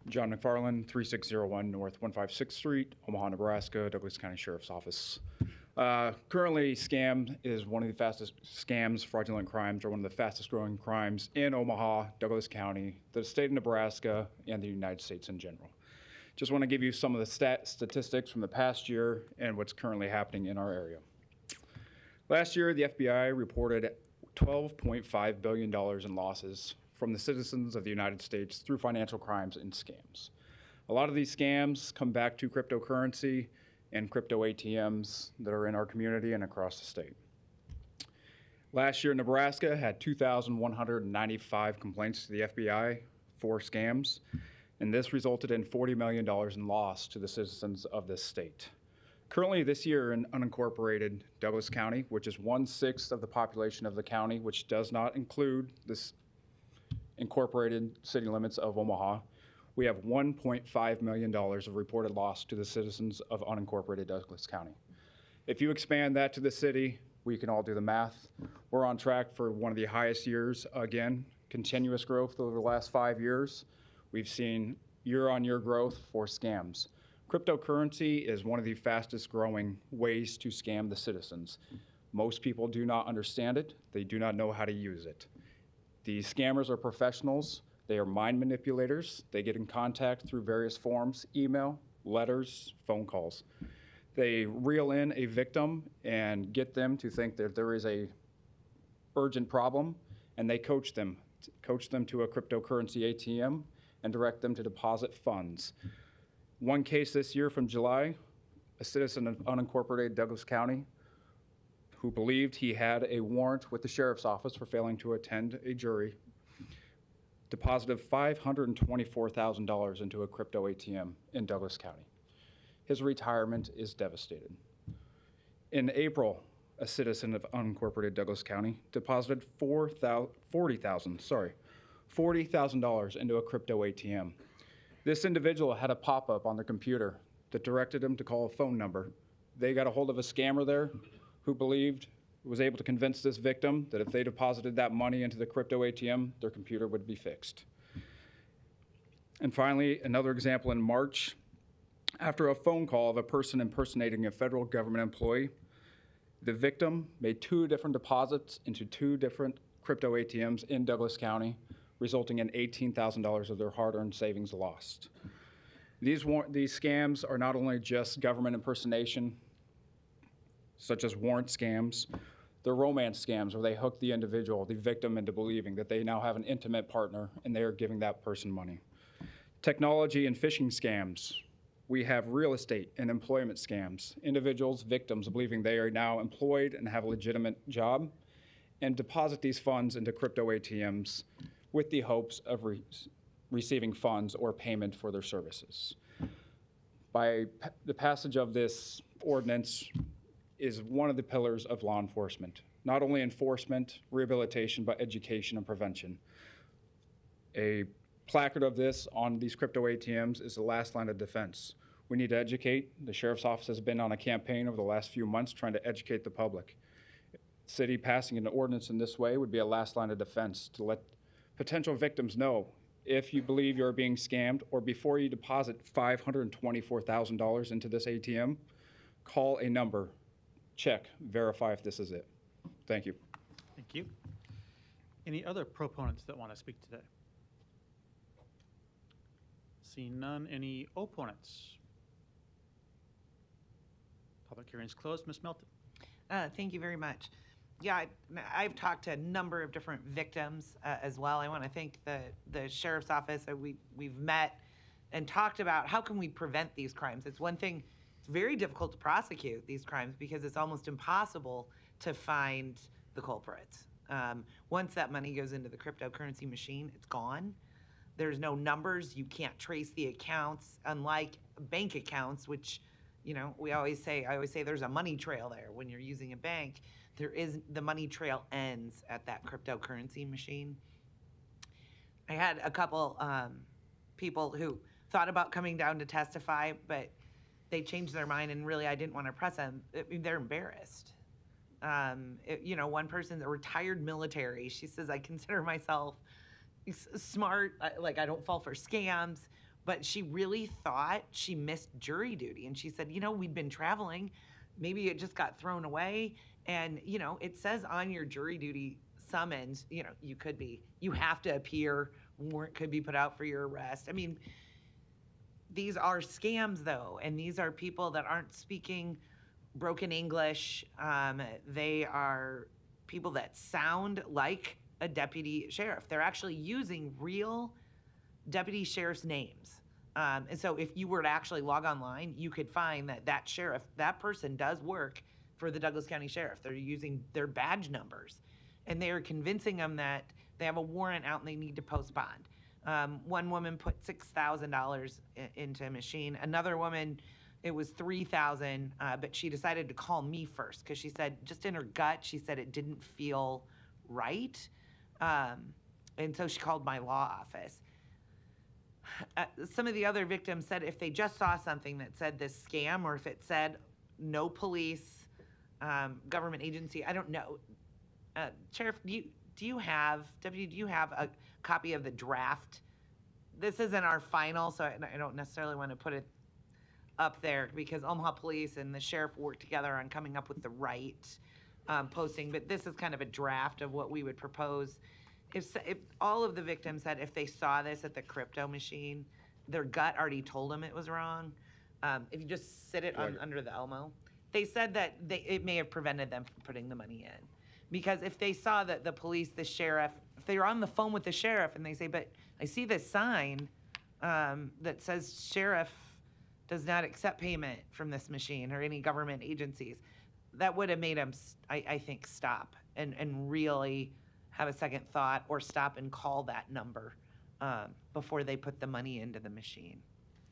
John McFarland, 3601 North 156th Street, Omaha, Nebraska, Douglas County Sheriff's Office. Currently, scam is one of the fastest scams, fraudulent crimes are one of the fastest growing crimes in Omaha, Douglas County, the state of Nebraska, and the United States in general. Just want to give you some of the statistics from the past year and what's currently happening in our area. Last year, the FBI reported $12.5 billion in losses from the citizens of the United States through financial crimes and scams. A lot of these scams come back to cryptocurrency and crypto ATMs that are in our community and across the state. Last year, Nebraska had 2,195 complaints to the FBI for scams, and this resulted in $40 million in loss to the citizens of this state. Currently, this year in unincorporated Douglas County, which is 1/6 of the population of the county, which does not include this incorporated city limits of Omaha, we have $1.5 million of reported loss to the citizens of unincorporated Douglas County. If you expand that to the city, we can all do the math. We're on track for one of the highest years, again, continuous growth over the last 5 years. We've seen year-on-year growth for scams. Cryptocurrency is one of the fastest growing ways to scam the citizens. Most people do not understand it. They do not know how to use it. These scammers are professionals. They are mind manipulators. They get in contact through various forms, email, letters, phone calls. They reel in a victim and get them to think that there is a urgent problem, and they coach them to a cryptocurrency ATM and direct them to deposit funds. One case this year from July, a citizen of unincorporated Douglas County who believed he had a warrant with the sheriff's office for failing to attend a jury, deposited $524,000 into a crypto ATM in Douglas County. His retirement is devastated. In April, a citizen of unincorporated Douglas County deposited $40,000 into a crypto ATM. This individual had a pop-up on their computer that directed him to call a phone number. They got a hold of a scammer there who was able to convince this victim that if they deposited that money into the crypto ATM, their computer would be fixed. And finally, another example in March, after a phone call of a person impersonating a federal government employee, the victim made 2 different deposits into 2 different crypto ATMs in Douglas County, resulting in $18,000 of their hard-earned savings lost. These scams are not only just government impersonation, such as warrant scams, they're romance scams where they hook the individual, the victim, into believing that they now have an intimate partner and they are giving that person money. Technology and phishing scams. We have real estate and employment scams. Individuals, victims believing they are now employed and have a legitimate job and deposit these funds into crypto ATMs with the hopes of receiving funds or payment for their services. By the passage of this ordinance is one of the pillars of law enforcement. Not only enforcement, rehabilitation, but education and prevention. A placard of this on these crypto ATMs is the last line of defense. We need to educate. The Sheriff's Office has been on a campaign over the last few months trying to educate the public. City passing an ordinance in this way would be a last line of defense to let potential victims know if you believe you're being scammed or before you deposit $524,000 into this ATM, call a number, check, verify if this is it. Thank you. Thank you. Any other proponents that want to speak today? Seeing none, any opponents? Public hearing is closed. Ms. Melton. Thank you very much. Yeah, I've talked to a number of different victims as well. I want to thank the Sheriff's Office. We've met and talked about how can we prevent these crimes. It's one thing, it's very difficult to prosecute these crimes because it's almost impossible to find the culprits. Once that money goes into the cryptocurrency machine, it's gone. There's no numbers. You can't trace the accounts, unlike bank accounts, which, you know, I always say there's a money trail there. When you're using a bank, the money trail ends at that cryptocurrency machine. I had a couple people who thought about coming down to testify, but they changed their mind, and really I didn't want to press them. They're embarrassed. You know, one person's a retired military. She says, I consider myself smart, like I don't fall for scams, but she really thought she missed jury duty. And she said, you know, we'd been traveling, maybe it just got thrown away. And, you know, it says on your jury duty summons, you know, you have to appear, warrant could be put out for your arrest. I mean, these are scams though, and these are people that aren't speaking broken English. They are people that sound like a deputy sheriff. They're actually using real deputy sheriff's names. And so if you were to actually log online, you could find that sheriff, that person does work for the Douglas County Sheriff. They're using their badge numbers, and they are convincing them that they have a warrant out and they need to post bond. One woman put $6,000 into a machine. Another woman, it was $3,000, but she decided to call me first because she said, just in her gut, she said it didn't feel right. And so she called my law office. Some of the other victims said if they just saw something that said this scam, or if it said no police, government agency, I don't know. Sheriff, do you have a copy of the draft? This isn't our final, so I don't necessarily want to put it up there because Omaha Police and the sheriff work together on coming up with the right posting, but this is kind of a draft of what we would propose. If all of the victims said if they saw this at the crypto machine, their gut already told them it was wrong. If you just sit it under the Elmo, they said that it may have prevented them from putting the money in. Because if they saw that the police, the sheriff, if they were on the phone with the sheriff and they say, but I see this sign that says sheriff does not accept payment from this machine or any government agencies, that would have made them, I think, stop and really have a second thought or stop and call that number before they put the money into the machine.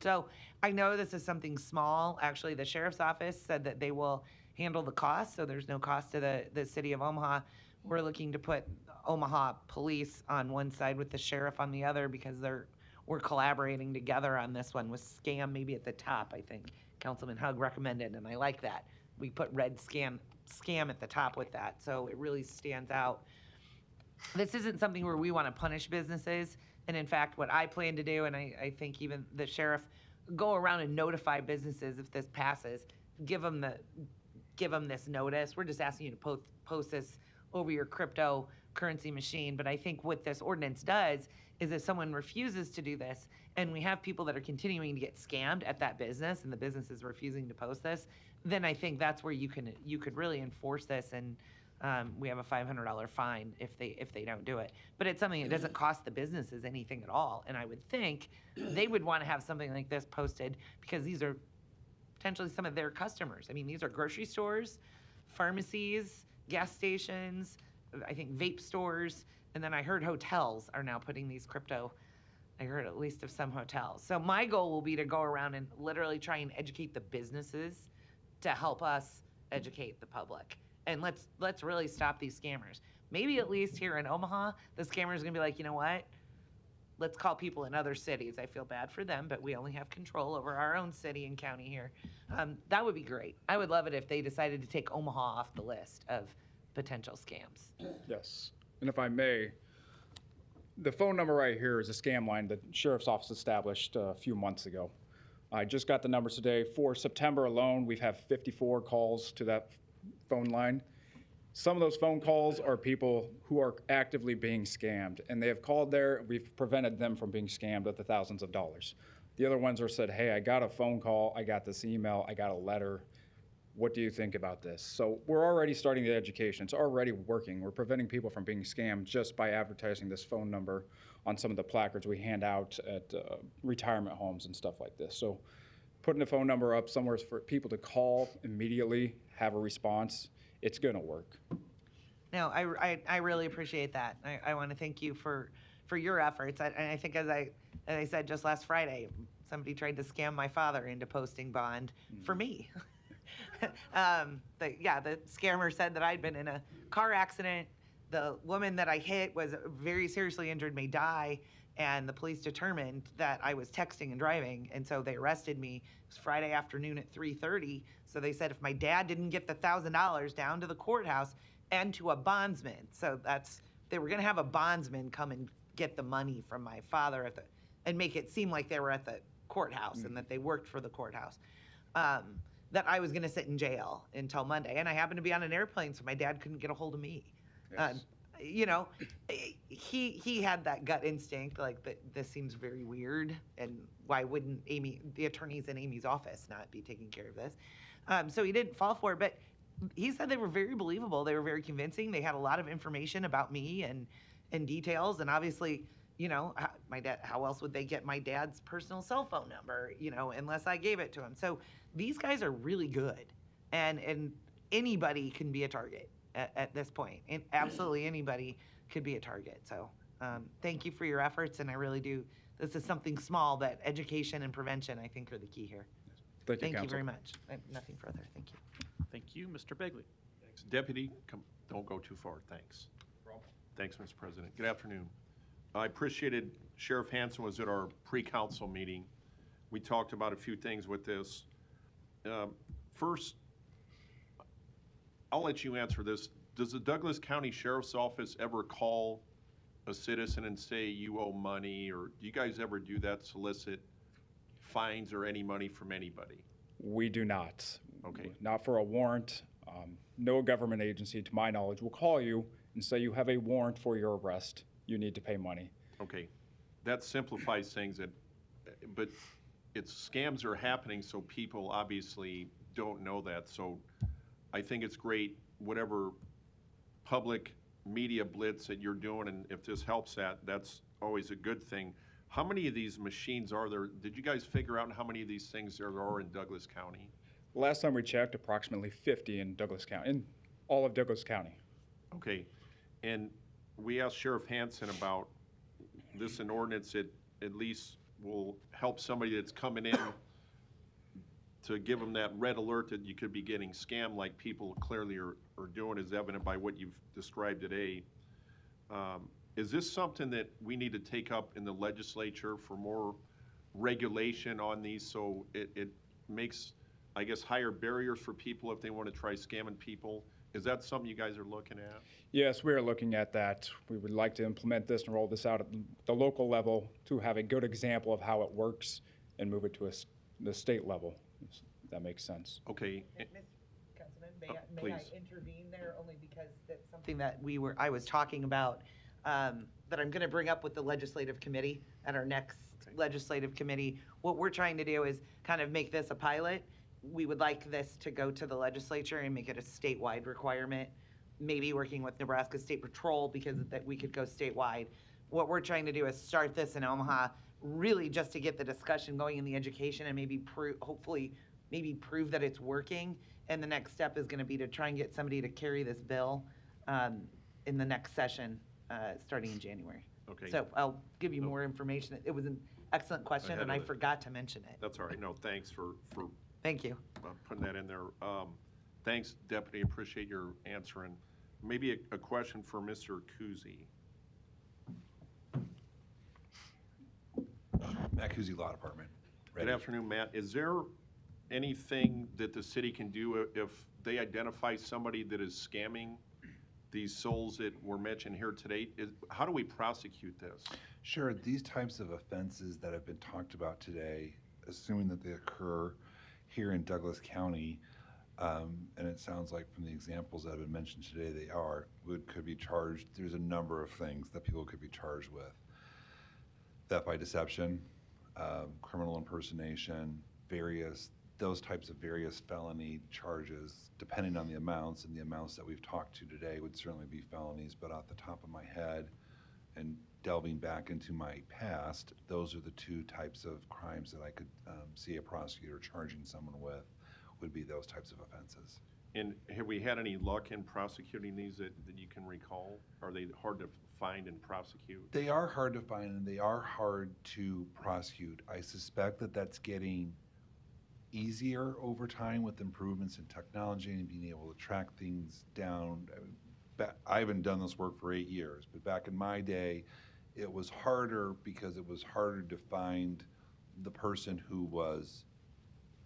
So I know this is something small. Actually, the sheriff's office said that they will handle the cost, so there's no cost to the city of Omaha. We're looking to put Omaha Police on one side with the sheriff on the other because we're collaborating together on this one with scam maybe at the top, I think Councilman Hugg recommended, and I like that. We put red scam at the top with that, so it really stands out. This isn't something where we want to punish businesses. And in fact, what I plan to do, and I think even the sheriff, go around and notify businesses if this passes, give them this notice. We're just asking you to post this over your cryptocurrency machine. But I think what this ordinance does is if someone refuses to do this, and we have people that are continuing to get scammed at that business, and the business is refusing to post this, then I think that's where you could really enforce this and we have a $500 fine if they don't do it. But it's something that doesn't cost the businesses anything at all. And I would think they would want to have something like this posted because these are potentially some of their customers. I mean, these are grocery stores, pharmacies, gas stations, I think vape stores, and then I heard hotels are now putting these crypto. I heard at least of some hotels. So my goal will be to go around and literally try and educate the businesses to help us educate the public. And let's really stop these scammers. Maybe at least here in Omaha, the scammers are gonna be like, you know what? Let's call people in other cities. I feel bad for them, but we only have control over our own city and county here. That would be great. I would love it if they decided to take Omaha off the list of potential scams. Yes, and if I may, the phone number right here is a scam line that Sheriff's Office established a few months ago. I just got the numbers today. For September alone, we've had 54 calls to that phone line. Some of those phone calls are people who are actively being scammed, and they have called there. We've prevented them from being scammed with the thousands of dollars. The other ones are said, hey, I got a phone call, I got this email, I got a letter. What do you think about this? So we're already starting the education. It's already working. We're preventing people from being scammed just by advertising this phone number on some of the placards we hand out at retirement homes and stuff like this. So putting a phone number up somewhere for people to call immediately, have a response, it's gonna work. No, I really appreciate that. I want to thank you for your efforts. And I think as I said just last Friday, somebody tried to scam my father into posting bond for me. The scammer said that I'd been in a car accident. The woman that I hit was very seriously injured, may die, and the police determined that I was texting and driving, and so they arrested me. It was Friday afternoon at 3:30. So they said if my dad didn't get the $1,000 down to the courthouse and to a bondsman, so they were going to have a bondsman come and get the money from my father and make it seem like they were at the courthouse and that they worked for the courthouse. That I was going to sit in jail until Monday. And I happened to be on an airplane, so my dad couldn't get a hold of me. Yes. You know, he had that gut instinct, like, that this seems very weird, and why wouldn't the attorneys in Amy's office not be taking care of this? So he didn't fall for it, but he said they were very believable. They were very convincing. They had a lot of information about me and details, and obviously, you know, my dad, how else would they get my dad's personal cell phone number, you know, unless I gave it to him? So these guys are really good, and anybody can be a target at this point. And absolutely anybody could be a target. So thank you for your efforts, and I really do. This is something small, that education and prevention, I think, are the key here. Thank you, Thank you Counsel. very much. Nothing further. Thank you. Thank you, Mr. Begley. Thanks. Deputy, don't go too far. Thanks. Thanks, Mr. President. Good afternoon. I appreciated Sheriff Hansen was at our pre-council meeting. We talked about a few things with this. First, I'll let you answer this. Does the Douglas County Sheriff's Office ever call a citizen and say you owe money, or do you guys ever do that, solicit fines or any money from anybody? We do not. Okay. Not for a warrant. No government agency, to my knowledge, will call you and say you have a warrant for your arrest. You need to pay money. Okay, that simplifies things, but scams are happening, so people obviously don't know that. So I think it's great, whatever public media blitz that you're doing, and if this helps that's always a good thing. How many of these machines are there? Did you guys figure out how many of these things there are in Douglas County? Last time we checked, approximately 50 in Douglas County, in all of Douglas County. Okay, and we asked Sheriff Hansen about this, an ordinance that at least will help somebody that's coming in to give them that red alert that you could be getting scammed, like people clearly are doing, as evident by what you've described today. Is this something that we need to take up in the legislature for more regulation on these, so it makes, I guess, higher barriers for people if they want to try scamming people? Is that something you guys are looking at? Yes, we are looking at that. We would like to implement this and roll this out at the local level to have a good example of how it works and move it to the state level, if that makes sense. Okay. Councilman, may I please. intervene there, only because that's something that I was talking about, that I'm going to bring up with the legislative committee at our next legislative committee. What we're trying to do is kind of make this a pilot. We would like this to go to the legislature and make it a statewide requirement maybe working with Nebraska State Patrol because that we could go statewide. What we're trying to do is start this in Omaha, really just to get the discussion going in the education and maybe hopefully maybe prove that it's working. And the next step is going to be to try and get somebody to carry this bill in the next session, starting in January. Okay. So I'll give you more information. It was an excellent question, Ahead and of I it. forgot to mention it. That's all right. No, thanks for Thank you. putting that in there. Thanks, Deputy. Appreciate your answering. Maybe a question for Mr. Kuzi. Matt Kuzi, Law Department. Good afternoon, Matt. Is there anything that the city can do if they identify somebody that is scamming these souls that were mentioned here today? How do we prosecute this? Sure, these types of offenses that have been talked about today, assuming that they occur here in Douglas County, and it sounds like from the examples that have been mentioned today, they could be charged. There's a number of things that people could be charged with. Theft by deception, criminal impersonation, those types of various felony charges, depending on the amounts, and the amounts that we've talked to today would certainly be felonies, but off the top of my head and delving back into my past, those are the two types of crimes that I could see a prosecutor charging someone with, would be those types of offenses. And have we had any luck in prosecuting these that you can recall? Are they hard to find and prosecute? They are hard to find and they are hard to prosecute. I suspect that that's getting easier over time with improvements in technology and being able to track things down. I haven't done this work for 8 years, but back in my day, it was harder because it was harder to find the person who was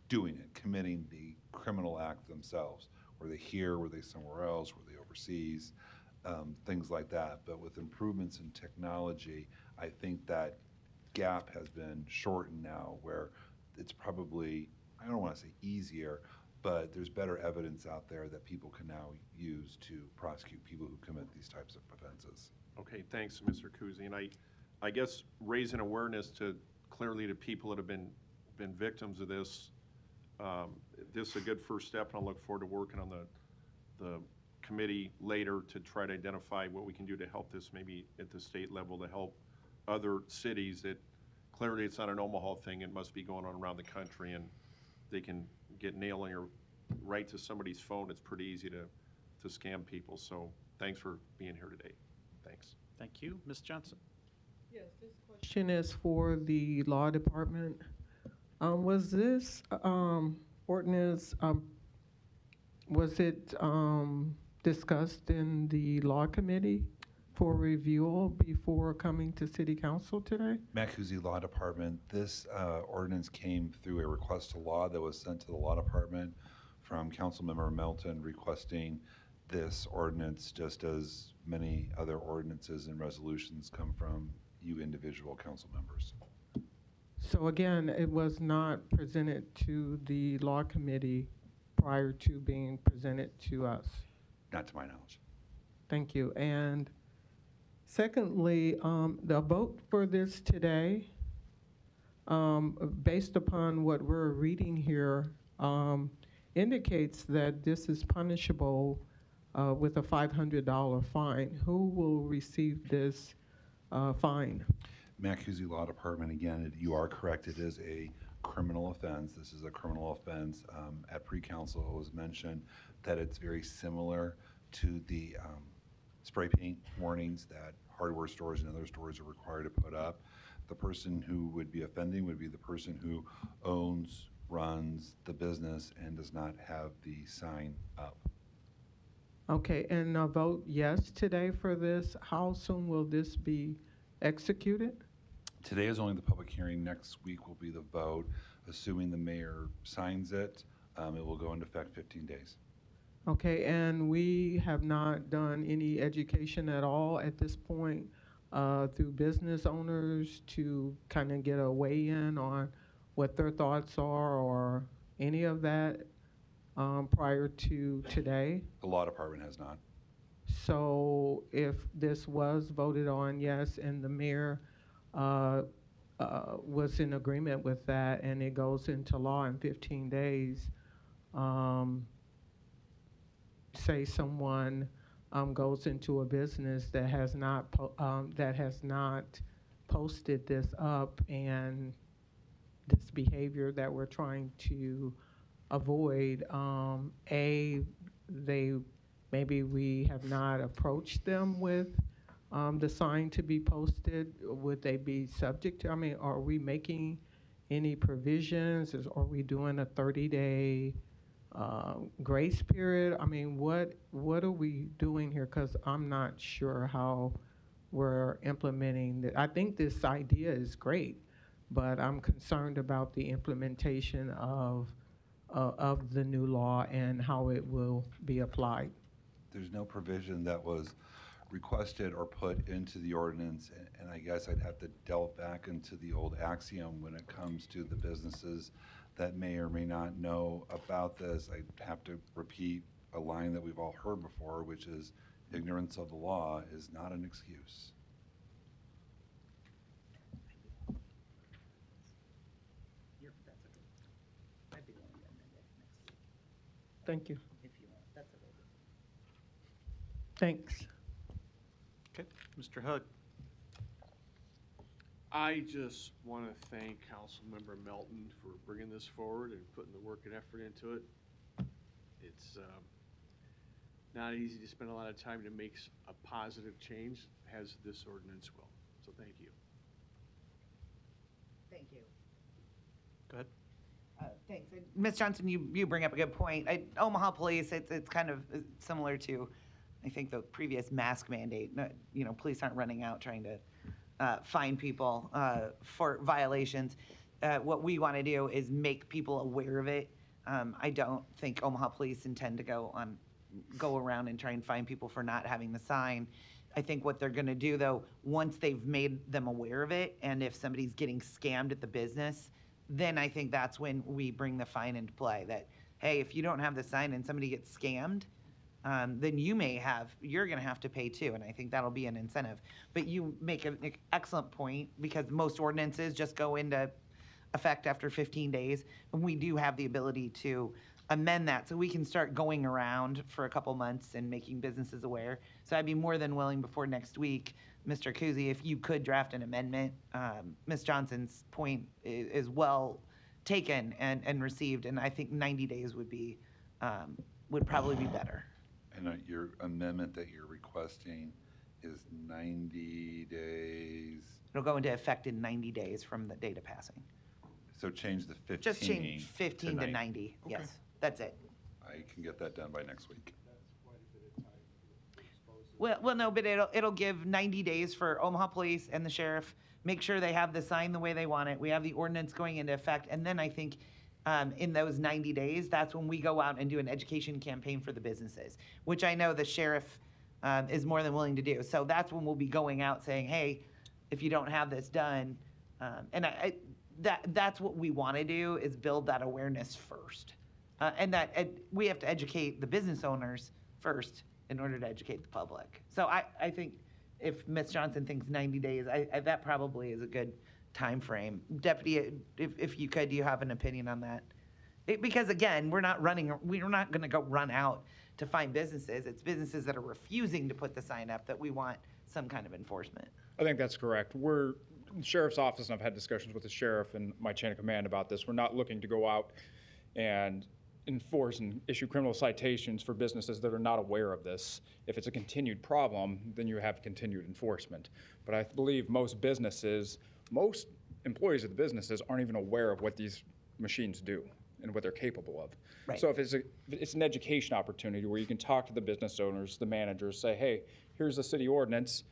doing it, committing the criminal act themselves. Were they here? Were they somewhere else? Were they overseas? Things like that. But with improvements in technology, I think that gap has been shortened now where it's probably, I don't want to say easier, but there's better evidence out there that people can now use to prosecute people who commit these types of offenses. Okay, thanks, Mr. Kuzi. And I guess raising awareness clearly to people that have been victims of this, this is a good first step, and I'll look forward to working on the committee later to try to identify what we can do to help this maybe at the state level to help other cities that clearly it's not an Omaha thing, it must be going on around the country, and they can get nailing or right to somebody's phone. It's pretty easy to scam people. So thanks for being here today. Thanks. Thank you. Ms. Johnson. Yes, this question is for the law department. Was this ordinance, was it discussed in the law committee for review before coming to city council today? Matt Kuzi, Law Department. This ordinance came through a request to law that was sent to the Law Department from Councilmember Melton requesting this ordinance, just as many other ordinances and resolutions come from you individual council members. So again, it was not presented to the law committee prior to being presented to us? Not to my knowledge. Thank you. And secondly, the vote for this today, based upon what we're reading here, indicates that this is punishable with a $500 fine. Who will receive this fine? Matt Kuzi, Law Department. Again, you are correct. It is a criminal offense. This is a criminal offense. At pre-council, it was mentioned that it's very similar to the spray paint warnings that hardware stores and other stores are required to put up. The person who would be offending would be the person who owns, runs the business and does not have the sign up. Okay, and a vote yes today for this. How soon will this be executed? Today is only the public hearing. Next week will be the vote. Assuming the mayor signs it, it will go into effect 15 days. Okay, and we have not done any education at all at this point through business owners to kind of get a weigh-in on what their thoughts are or any of that prior to today? The Law Department has not. So if this was voted on yes and the mayor was in agreement with that and it goes into law in 15 days, say someone goes into a business that has not posted this up, and this behavior that we're trying to avoid, maybe we have not approached them with the sign to be posted. Would they be subject to, I mean, are we making any provisions? Are we doing a 30-day grace period? I mean, what are we doing here? Because I'm not sure how we're implementing it. I think this idea is great, but I'm concerned about the implementation of the new law and how it will be applied. There's no provision that was requested or put into the ordinance, and I guess I'd have to delve back into the old axiom when it comes to the businesses that may or may not know about this. I'd have to repeat a line that we've all heard before, which is ignorance of the law is not an excuse. Thank you. Thanks. Okay, Mr. Hug. I just want to thank Councilmember Melton for bringing this forward and putting the work and effort into it. It's not easy to spend a lot of time to make a positive change, as this ordinance will. So thank you. Thank you. Go ahead. Thanks. Ms. Johnson, you bring up a good point. Omaha Police, it's kind of similar to, I think, the previous mask mandate. Police aren't running out trying to fine people for violations. What we want to do is make people aware of it. I don't think Omaha Police intend to go around and try and fine people for not having the sign. I think what they're going to do, though, once they've made them aware of it, and if somebody's getting scammed at the business, then I think that's when we bring the fine into play. That, hey, if you don't have the sign and somebody gets scammed, then you're going to have to pay too, and I think that'll be an incentive. But you make an excellent point, because most ordinances just go into effect after 15 days, and we do have the ability to amend that, so we can start going around for a couple months and making businesses aware. So I'd be more than willing before next week, Mr. Kuzy, if you could draft an amendment. Ms. Johnson's point is well taken and received, and I think 90 days would probably be better. And your amendment that you're requesting is 90 days? It'll go into effect in 90 days from the date of passing. So change the 15 Just change 15 to 90, Okay. yes, that's it. I can get that done by next week. Well, no, but it'll give 90 days for Omaha Police and the sheriff, make sure they have the sign the way they want it. We have the ordinance going into effect, and then I think in those 90 days, that's when we go out and do an education campaign for the businesses, which I know the sheriff is more than willing to do. So that's when we'll be going out saying, hey, if you don't have this done, and that's what we want to do, is build that awareness first. And that we have to educate the business owners first in order to educate the public. So I think if Ms. Johnson thinks 90 days, that probably is a good time frame. Deputy, if you could, do you have an opinion on that? Because again, we're not going to go run out to find businesses. It's businesses that are refusing to put the sign up that we want some kind of enforcement. I think that's correct. The sheriff's office, and I've had discussions with the sheriff and my chain of command about this. We're not looking to go out and enforce and issue criminal citations for businesses that are not aware of this. If it's a continued problem, then you have continued enforcement. But I believe most employees of the businesses aren't even aware of what these machines do and what they're capable of. Right. So if it's an education opportunity where you can talk to the business owners, the managers, say, hey, here's the city ordinance,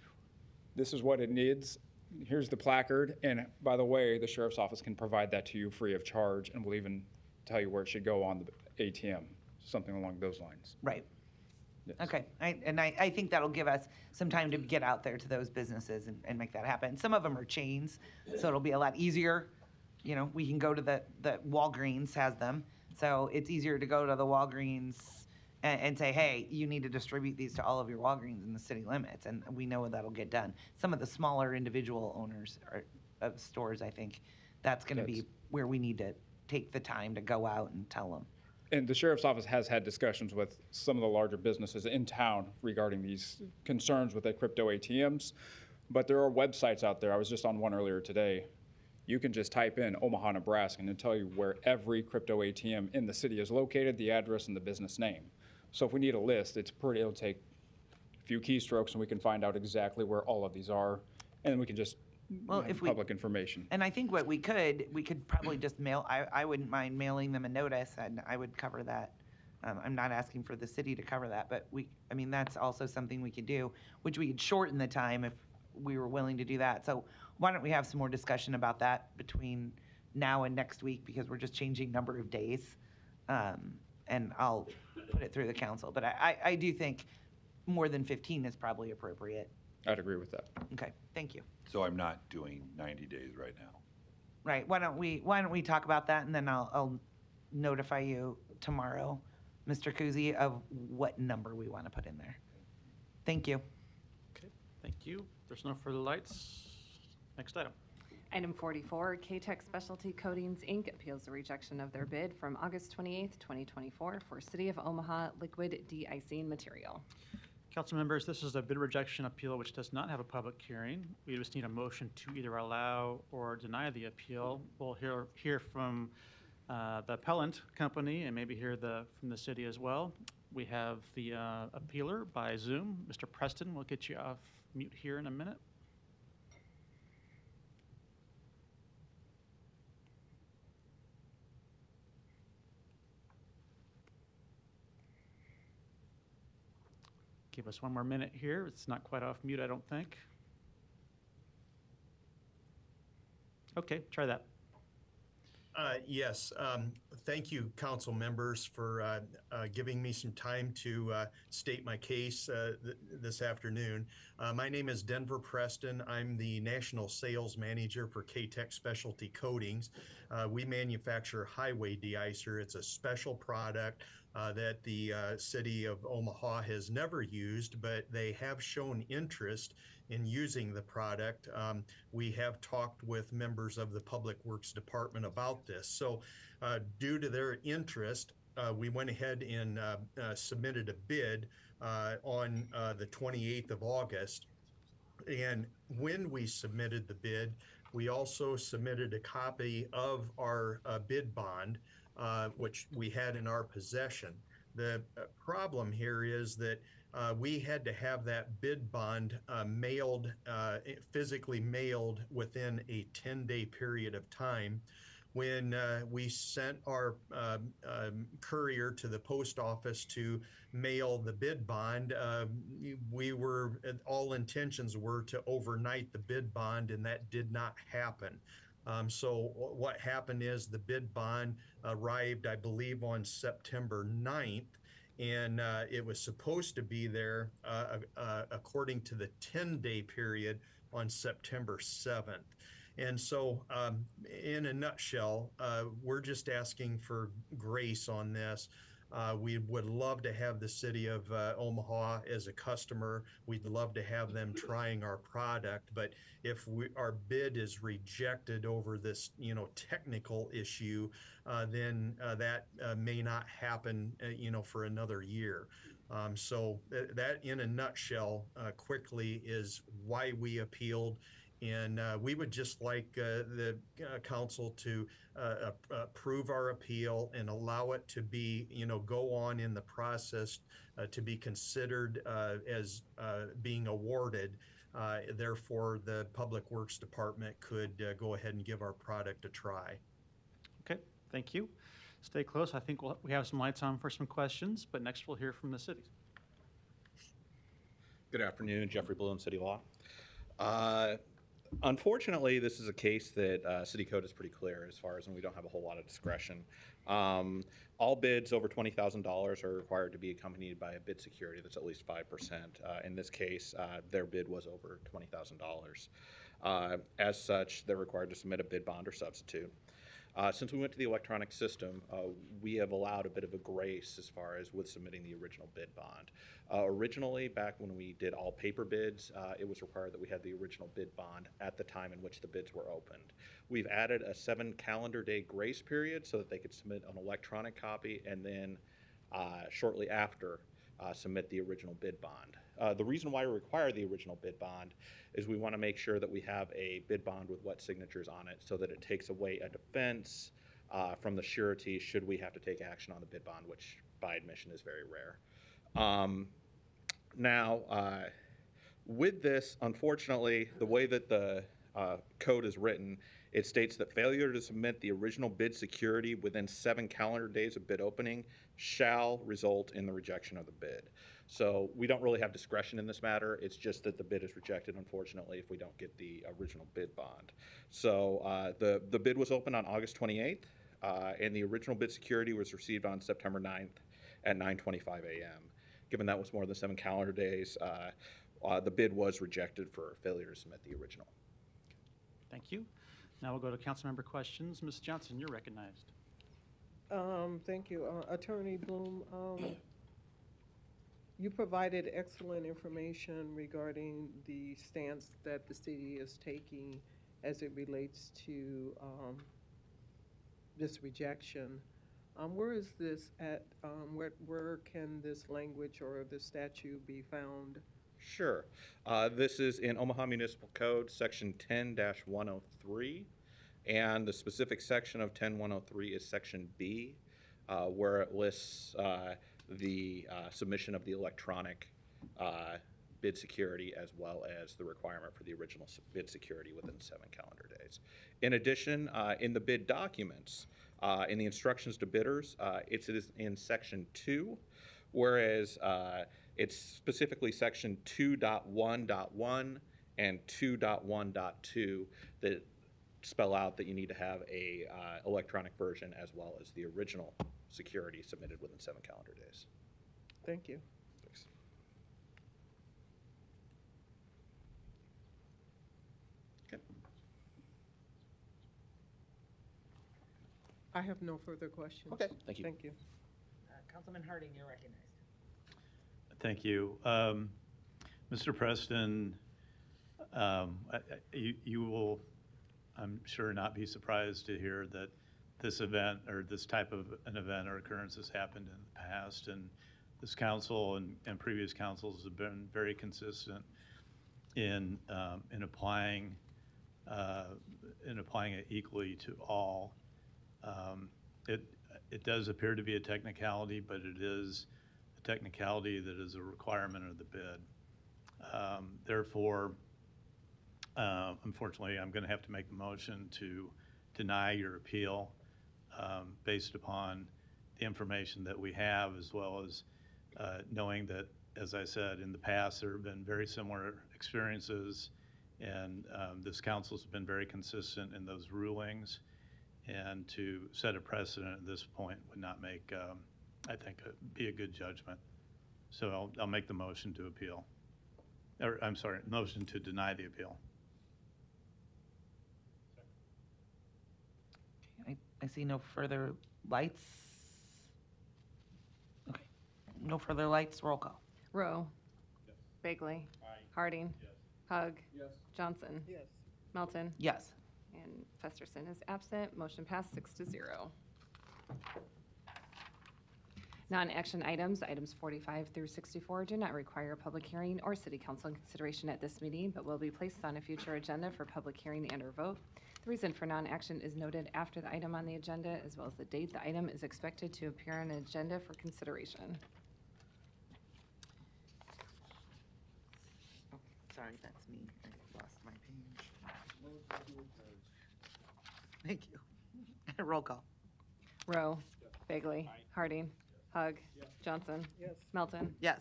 this is what it needs, here's the placard, and by the way, the sheriff's office can provide that to you free of charge, and will even tell you where it should go on the ATM, something along those lines. Right. Yes. Okay, I think that'll give us some time to get out there to those businesses and make that happen. Some of them are chains, so it'll be a lot easier. We can go to the Walgreens has them, so it's easier to go to the Walgreens and say, hey, you need to distribute these to all of your Walgreens in the city limits, and we know that'll get done. Some of the smaller individual owners of stores, I think that's going to be where we need to take the time to go out and tell them. and the sheriff's office has had discussions with some of the larger businesses in town regarding these concerns with the crypto ATMs. But there are websites out there. I was just on one earlier today. You can just type in Omaha, Nebraska, and it'll tell you where every crypto ATM in the city is located, the address, and the business name. So if we need a list, it'll take a few keystrokes, and we can find out exactly where all of these are, and then we can just public information. And I think what we could probably just mail, I wouldn't mind mailing them a notice, and I would cover that. I'm not asking for the city to cover that, but that's also something we could do, which we could shorten the time if we were willing to do that. So why don't we have some more discussion about that between now and next week, because we're just changing number of days, and I'll put it through the council. But I do think more than 15 is probably appropriate. I'd agree with that. Okay, thank you. So I'm not doing 90 days right now. Right, why don't we talk about that, and then I'll notify you tomorrow, Mr. Kuzi, of what number we want to put in there. Thank you. Okay, thank you. There's no further lights. Next item. Item 44, K-Tech Specialty Coatings, Inc. appeals the rejection of their bid from August 28th, 2024 for City of Omaha liquid de-icing material. Council members, this is a bid rejection appeal which does not have a public hearing. We just need a motion to either allow or deny the appeal. We'll hear from the appellant company and maybe hear from the city as well. We have the appealer by Zoom. Mr. Preston, we'll get you off mute here in a minute. Give us one more minute here. It's not quite off mute, I don't think. Okay, try that. Yes, thank you, council members, for giving me some time to state my case this afternoon. My name is Denver Preston. I'm the National Sales Manager for K-Tech Specialty Coatings. We manufacture highway de-icer. It's a special product that the city of Omaha has never used, but they have shown interest in using the product. We have talked with members of the Public Works Department about this. So due to their interest, we went ahead and submitted a bid on the 28th of August. And when we submitted the bid, we also submitted a copy of our bid bond, which we had in our possession. The problem here is that we had to have that bid bond physically mailed within a 10-day period of time. When we sent our courier to the post office to mail the bid bond, all intentions were to overnight the bid bond, and that did not happen. So what happened is the bid bond arrived, I believe, on September 9th, and it was supposed to be there according to the 10-day period on September 7th. And so in a nutshell, we're just asking for grace on this. We would love to have the city of Omaha as a customer. We'd love to have them trying our product, but if our bid is rejected over this, technical issue, then that may not happen, for another year. So that, in a nutshell, quickly is why we appealed. And we would just like the council to approve our appeal and allow it to be, go on in the process to be considered as being awarded. Therefore, the Public Works Department could go ahead and give our product a try. Okay, thank you. Stay close. I think we have some lights on for some questions, but next we'll hear from the city. Good afternoon, Jeffrey Bloom, City Law. Unfortunately, this is a case that city code is pretty clear as far as, and we don't have a whole lot of discretion. All bids over $20,000 are required to be accompanied by a bid security that's at least 5%. In this case, their bid was over $20,000. As such, they're required to submit a bid bond or substitute. Since we went to the electronic system, we have allowed a bit of a grace as far as with submitting the original bid bond. Originally, back when we did all paper bids, it was required that we had the original bid bond at the time in which the bids were opened. We've added a 7 calendar day grace period so that they could submit an electronic copy and then shortly after submit the original bid bond. The reason why we require the original bid bond is we want to make sure that we have a bid bond with wet signatures on it so that it takes away a defense from the surety should we have to take action on the bid bond, which by admission is very rare. Now, with this, unfortunately, the way that the code is written, it states that failure to submit the original bid security within 7 calendar days of bid opening shall result in the rejection of the bid. So we don't really have discretion in this matter. It's just that the bid is rejected, unfortunately, if we don't get the original bid bond. So the bid was opened on August 28th, and the original bid security was received on September 9th at 9:25 a.m. Given that was more than 7 calendar days, the bid was rejected for failure to submit the original. Thank you. Now we'll go to council member questions. Ms. Johnson, you're recognized. Thank you. Attorney Bloom, you provided excellent information regarding the stance that the city is taking as it relates to this rejection. Where is this at? Where can this language or the statute be found? Sure. This is in Omaha Municipal Code, Section 10-103, and the specific section of 10-103 is Section B, where it lists the submission of the electronic bid security as well as the requirement for the original bid security within 7 calendar days. In addition, in the bid documents, in the instructions to bidders, it is in Section 2, whereas it's specifically Section 2.1.1 and 2.1.2 that spell out that you need to have a electronic version as well as the original security submitted within 7 calendar days. Thank you. Thanks. Okay. I have no further questions. Okay, thank you. Thank you. Councilman Harding, you're recognized. Thank you. Mr. Preston, you will, I'm sure, not be surprised to hear that this event or this type of an event or occurrence has happened in the past, and this council and previous councils have been very consistent in applying it equally to all. It does appear to be a technicality, but it is a technicality that is a requirement of the bid. Therefore, unfortunately, I'm going to have to make the motion to deny your appeal based upon the information that we have, as well as knowing that, as I said, in the past there have been very similar experiences, and this council has been very consistent in those rulings, and to set a precedent at this point would not make, I think, be a good judgment. So I'll make the motion to appeal. Or, I'm sorry, motion to deny the appeal. I see no further lights. Okay, no further lights, roll call. Rowe. Bagley. Harding. Hug. Johnson. Yes. Melton. Yes. And Festerson is absent. Motion passed 6-0. Non-action items, items 45 through 64, do not require a public hearing or city council consideration at this meeting, but will be placed on a future agenda for public hearing and/or vote. The reason for non-action is noted after the item on the agenda, as well as the date the item is expected to appear on an agenda for consideration. Oh, sorry, that's me. I lost my page. Thank you. Roll call. Rowe. Bagley. Harding. Hug. Johnson. Yes. Melton. Yes.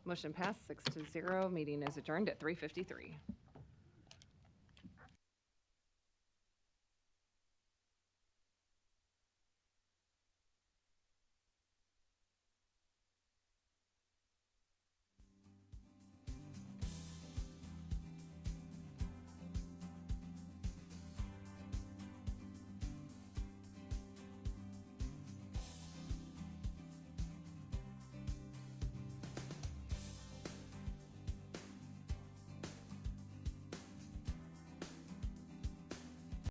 Motion passed 6-0. Meeting is adjourned at 3:53.